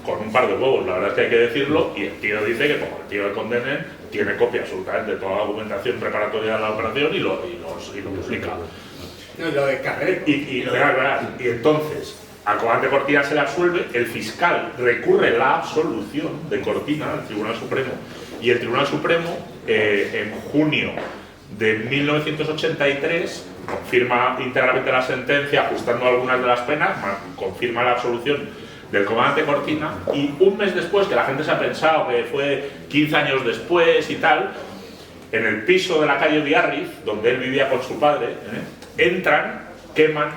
con un par de huevos, la verdad es que hay que decirlo, y el tío dice que como el tío le condenen, tiene copia absolutamente de toda la documentación preparatoria de la operación y lo publica. No, y lo de Carrera. Y entonces, al comandante Cortina se le absuelve, el fiscal recurre la absolución de Cortina al Tribunal Supremo, y el Tribunal Supremo, en junio de 1983, confirma íntegramente la sentencia, ajustando algunas de las penas, confirma la absolución del comandante Cortina, y un mes después, que la gente se ha pensado que fue 15 años después y tal, en el piso de la calle Biarritz, donde él vivía con su padre, entran, queman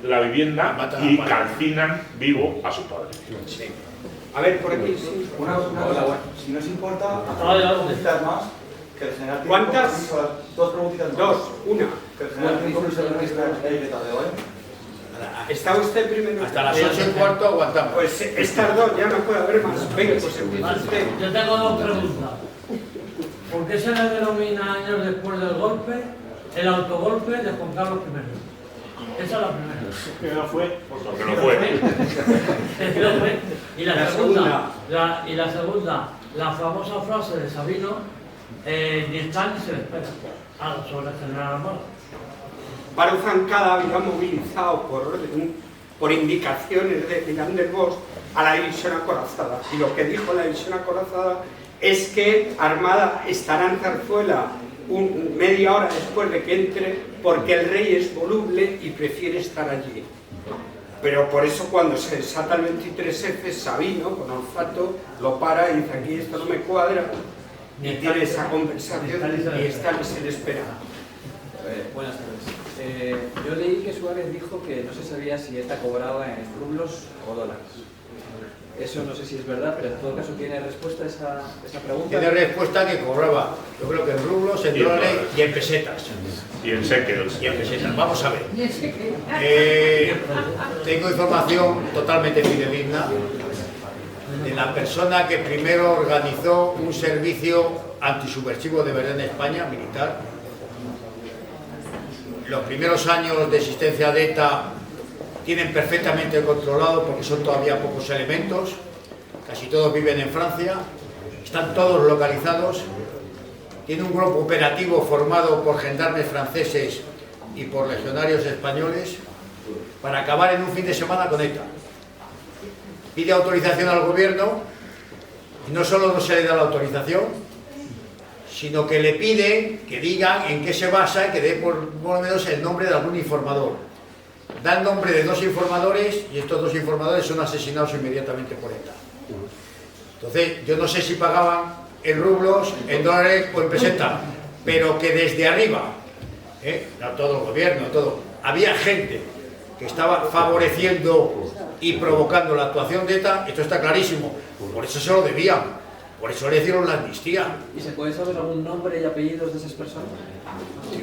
la vivienda y calcinan vivo a su padre. Sí. A ver, por aquí sí. Una cosa, si no os importa, dos preguntitas más. Que el general ¿cuántas? Dos preguntitas más. Dos, una. Que el general tiene compromiso de registrar la libreta de hoy. ¿Está usted primero? Hasta las 8:15 aguantamos. Pues estas dos, ya no puede haber más. Venga, pues empieza usted. Yo tengo dos preguntas. ¿Por qué se le denomina años después del golpe el autogolpe de Juan Carlos I? Esa es la primera. Porque no fue. Y la segunda, la famosa frase de Sabino, ni están ni se les espera. Sobre el general Armada. Baró Zancada había movilizado por indicaciones de Milán del Bosch a la división acorazada. Y lo que dijo la división acorazada es que Armada estará en Zarzuela media hora después de que entre, porque el rey es voluble y prefiere estar allí. Pero por eso cuando se desata el 23F, Sabino, con olfato, lo para y dice: aquí esto no me cuadra, y tiene esa conversación y está y se le espera. Buenas tardes. Yo leí que Suárez dijo que no se sabía si ETA cobraba en rublos o dólares. Eso no sé si es verdad, pero en todo caso tiene respuesta esa pregunta. Tiene respuesta que cobraba, yo creo que en rublos, en dólares y en pesetas. Y en shekels. Y en pesetas. Vamos a ver. Tengo información totalmente fidedigna de la persona que primero organizó un servicio antisubversivo de verdad en España, militar. Los primeros años de existencia de ETA tienen perfectamente controlado porque son todavía pocos elementos, casi todos viven en Francia, están todos localizados, tiene un grupo operativo formado por gendarmes franceses y por legionarios españoles para acabar en un fin de semana con ETA. Pide autorización al gobierno y no solo no se le da la autorización, sino que le pide que digan en qué se basa y que dé por lo menos el nombre de algún informador. Da el nombre de 2 informadores y estos 2 informadores son asesinados inmediatamente por ETA. Entonces, yo no sé si pagaban en rublos, en dólares o en pesetas, pero que desde arriba, no todo el gobierno, había gente que estaba favoreciendo y provocando la actuación de ETA, esto está clarísimo, por eso se lo debían. Por eso le hicieron la amnistía. ¿Y se puede saber algún nombre y apellidos de esas personas?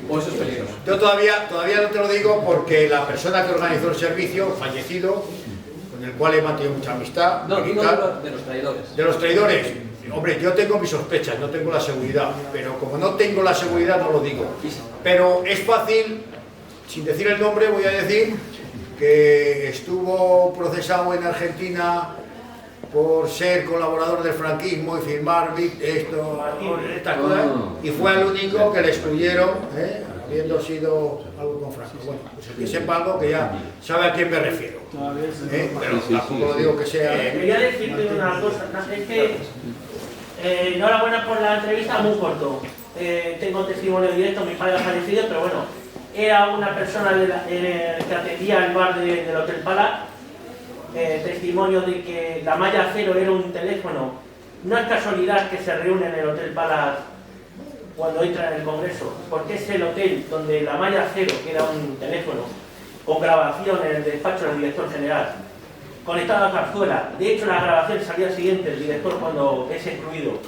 ¿O eso es peligroso? Yo todavía no te lo digo porque la persona que organizó el servicio, fallecido, con el cual he mantenido mucha amistad... No, de los traidores. De los traidores. Hombre, yo tengo mis sospechas, no tengo la seguridad, pero como no tengo la seguridad no lo digo. Pero es fácil, sin decir el nombre, voy a decir que estuvo procesado en Argentina por ser colaborador del franquismo y firmar estas cosas, y fue el único que le excluyeron, habiendo sido algo con Franco. Bueno, pues el que sepa algo que ya sabe a quién me refiero. Pero tampoco lo digo que sea... Quería decirte una cosa, es que enhorabuena por la entrevista, muy corto. Tengo testimonio directo, mi padre ha fallecido, pero bueno, era una persona que atendía el bar del Hotel Palace. Testimonio de que la malla cero era un teléfono. No es casualidad que se reúnen en el Hotel Palace cuando entran en el Congreso, porque es el hotel donde la malla cero, que era un teléfono con grabación en el despacho del director general, conectado a Zarzuela. De hecho, las grabaciones al día siguiente, el director cuando es excluido,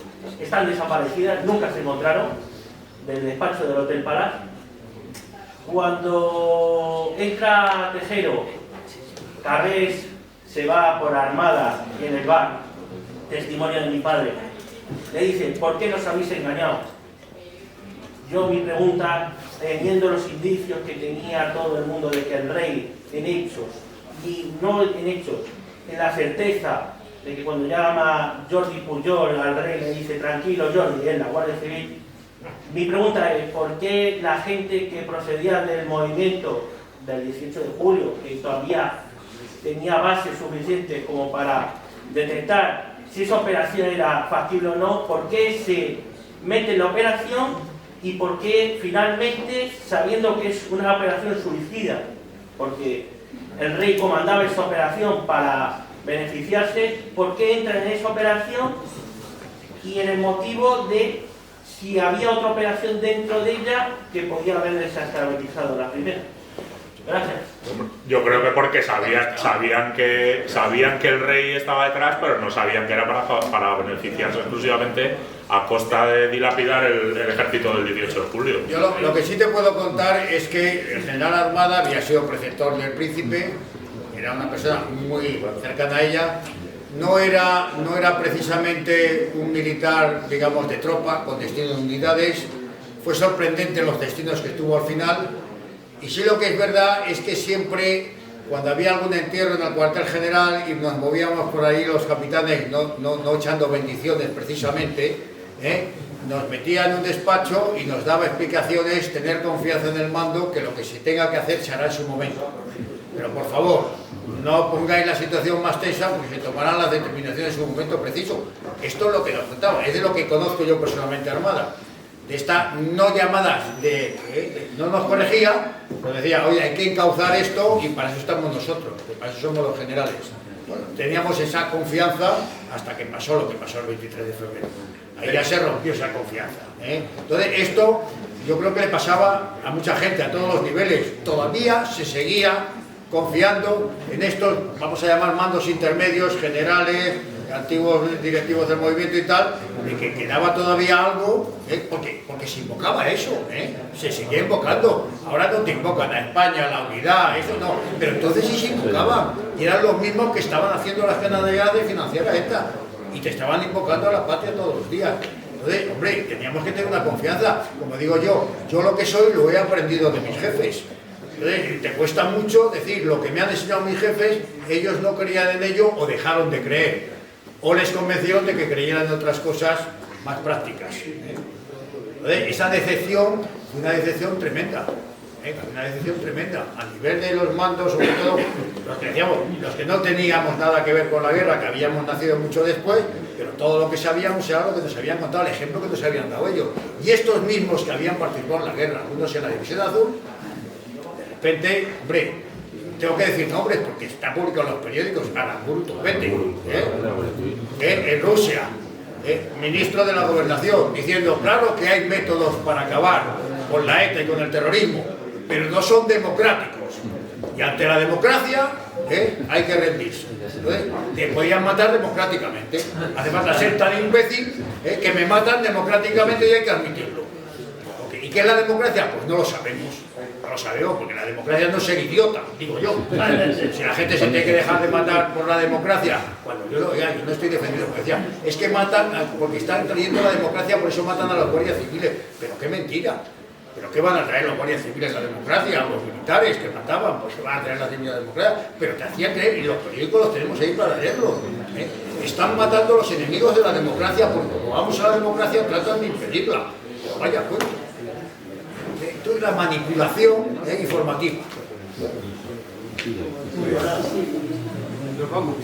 están desaparecidas, nunca se encontraron del despacho del Hotel Palace. Cuando entra Tejero, Carrés se va por Armada y en el bar, testimonio de mi padre, le dice: ¿por qué nos habéis engañado? Yo, mi pregunta, teniendo los indicios que tenía todo el mundo de que el rey, en hechos, y no en hechos, en la certeza de que cuando llama Jordi Pujol al rey le dice: tranquilo Jordi, en la Guardia Civil, mi pregunta es: ¿por qué la gente que procedía del movimiento del 18 de julio, que todavía tenía base suficiente como para detectar si esa operación era factible o no, por qué se mete en la operación y por qué finalmente, sabiendo que es una operación suicida, porque el rey comandaba esa operación para beneficiarse, por qué entra en esa operación y en el motivo de si había otra operación dentro de ella que podía haber desestabilizado la primera? Gracias. Yo creo que porque sabían que el rey estaba detrás, pero no sabían que era para beneficiarse exclusivamente a costa de dilapidar el ejército del 18 de julio. Yo lo que sí te puedo contar es que el general Armada había sido preceptor del príncipe, era una persona muy cercana a ella, no era precisamente un militar, digamos, de tropa, con destino de unidades. Fue sorprendente los destinos que tuvo al final. Y sí, lo que es verdad es que siempre, cuando había algún entierro en el cuartel general y nos movíamos por ahí los capitanes, no echando bendiciones precisamente, nos metía en un despacho y nos daba explicaciones, tener confianza en el mando, que lo que se tenga que hacer se hará en su momento. Pero por favor, no pongáis la situación más tensa porque se tomarán las determinaciones en su momento preciso. Esto es lo que nos contaba, es de lo que conozco yo personalmente Armada. De estas no llamadas, no nos corregía, nos decía, oye, hay que encauzar esto y para eso estamos nosotros, que para eso somos los generales. Bueno, teníamos esa confianza hasta que pasó lo que pasó el 23 de febrero. Ahí ya se rompió esa confianza. Entonces esto yo creo que le pasaba a mucha gente, a todos los niveles. Todavía se seguía confiando en estos, vamos a llamar mandos intermedios, generales, antiguos directivos del movimiento y tal, de que quedaba todavía algo, porque se invocaba eso, se seguía invocando. Ahora no te invocan a España, a la unidad, eso no, pero entonces sí se invocaban, y eran los mismos que estaban haciendo las penalidades financieras estas, y te estaban invocando a la patria todos los días. Entonces, hombre, teníamos que tener una confianza. Como digo yo lo que soy lo he aprendido de mis jefes. Entonces, te cuesta mucho decir lo que me han enseñado mis jefes, ellos no creían en ello o dejaron de creer, o les convencieron de que creyeran en otras cosas más prácticas. Entonces, esa decepción fue una decepción tremenda. Una decepción tremenda, a nivel de los mandos, sobre todo los que no teníamos nada que ver con la guerra, que habíamos nacido mucho después, pero todo lo que sabíamos era lo que nos habían contado, el ejemplo que nos habían dado ellos. Y estos mismos que habían participado en la guerra, algunos en la División Azul, de repente, hombre, tengo que decir nombres porque está publicado en los periódicos, Aramburu Topete, en Rusia, ministro de la Gobernación, diciendo, claro que hay métodos para acabar con la ETA y con el terrorismo, pero no son democráticos. Y ante la democracia hay que rendirse. Entonces, te podían matar democráticamente. Hace falta ser tan imbécil que me matan democráticamente y hay que admitirlo. ¿Y qué es la democracia? Pues no lo sabemos. No lo sabemos, porque la democracia no es ser idiota, digo yo. Si la gente se tiene que dejar de matar por la democracia, cuando yo no estoy defendiendo, porque decía, es que matan porque están trayendo la democracia, por eso matan a los guardias civiles. Pero qué mentira. ¿Pero qué van a traer los guardias civiles a la democracia? Los militares que mataban, pues que van a traer la democracia. Pero te hacía creer, y los periódicos los tenemos ahí para leerlo. Están matando los enemigos de la democracia, porque como vamos a la democracia tratan de impedirla. Pero vaya cuento. Esto es la manipulación informativa. Nos vamos.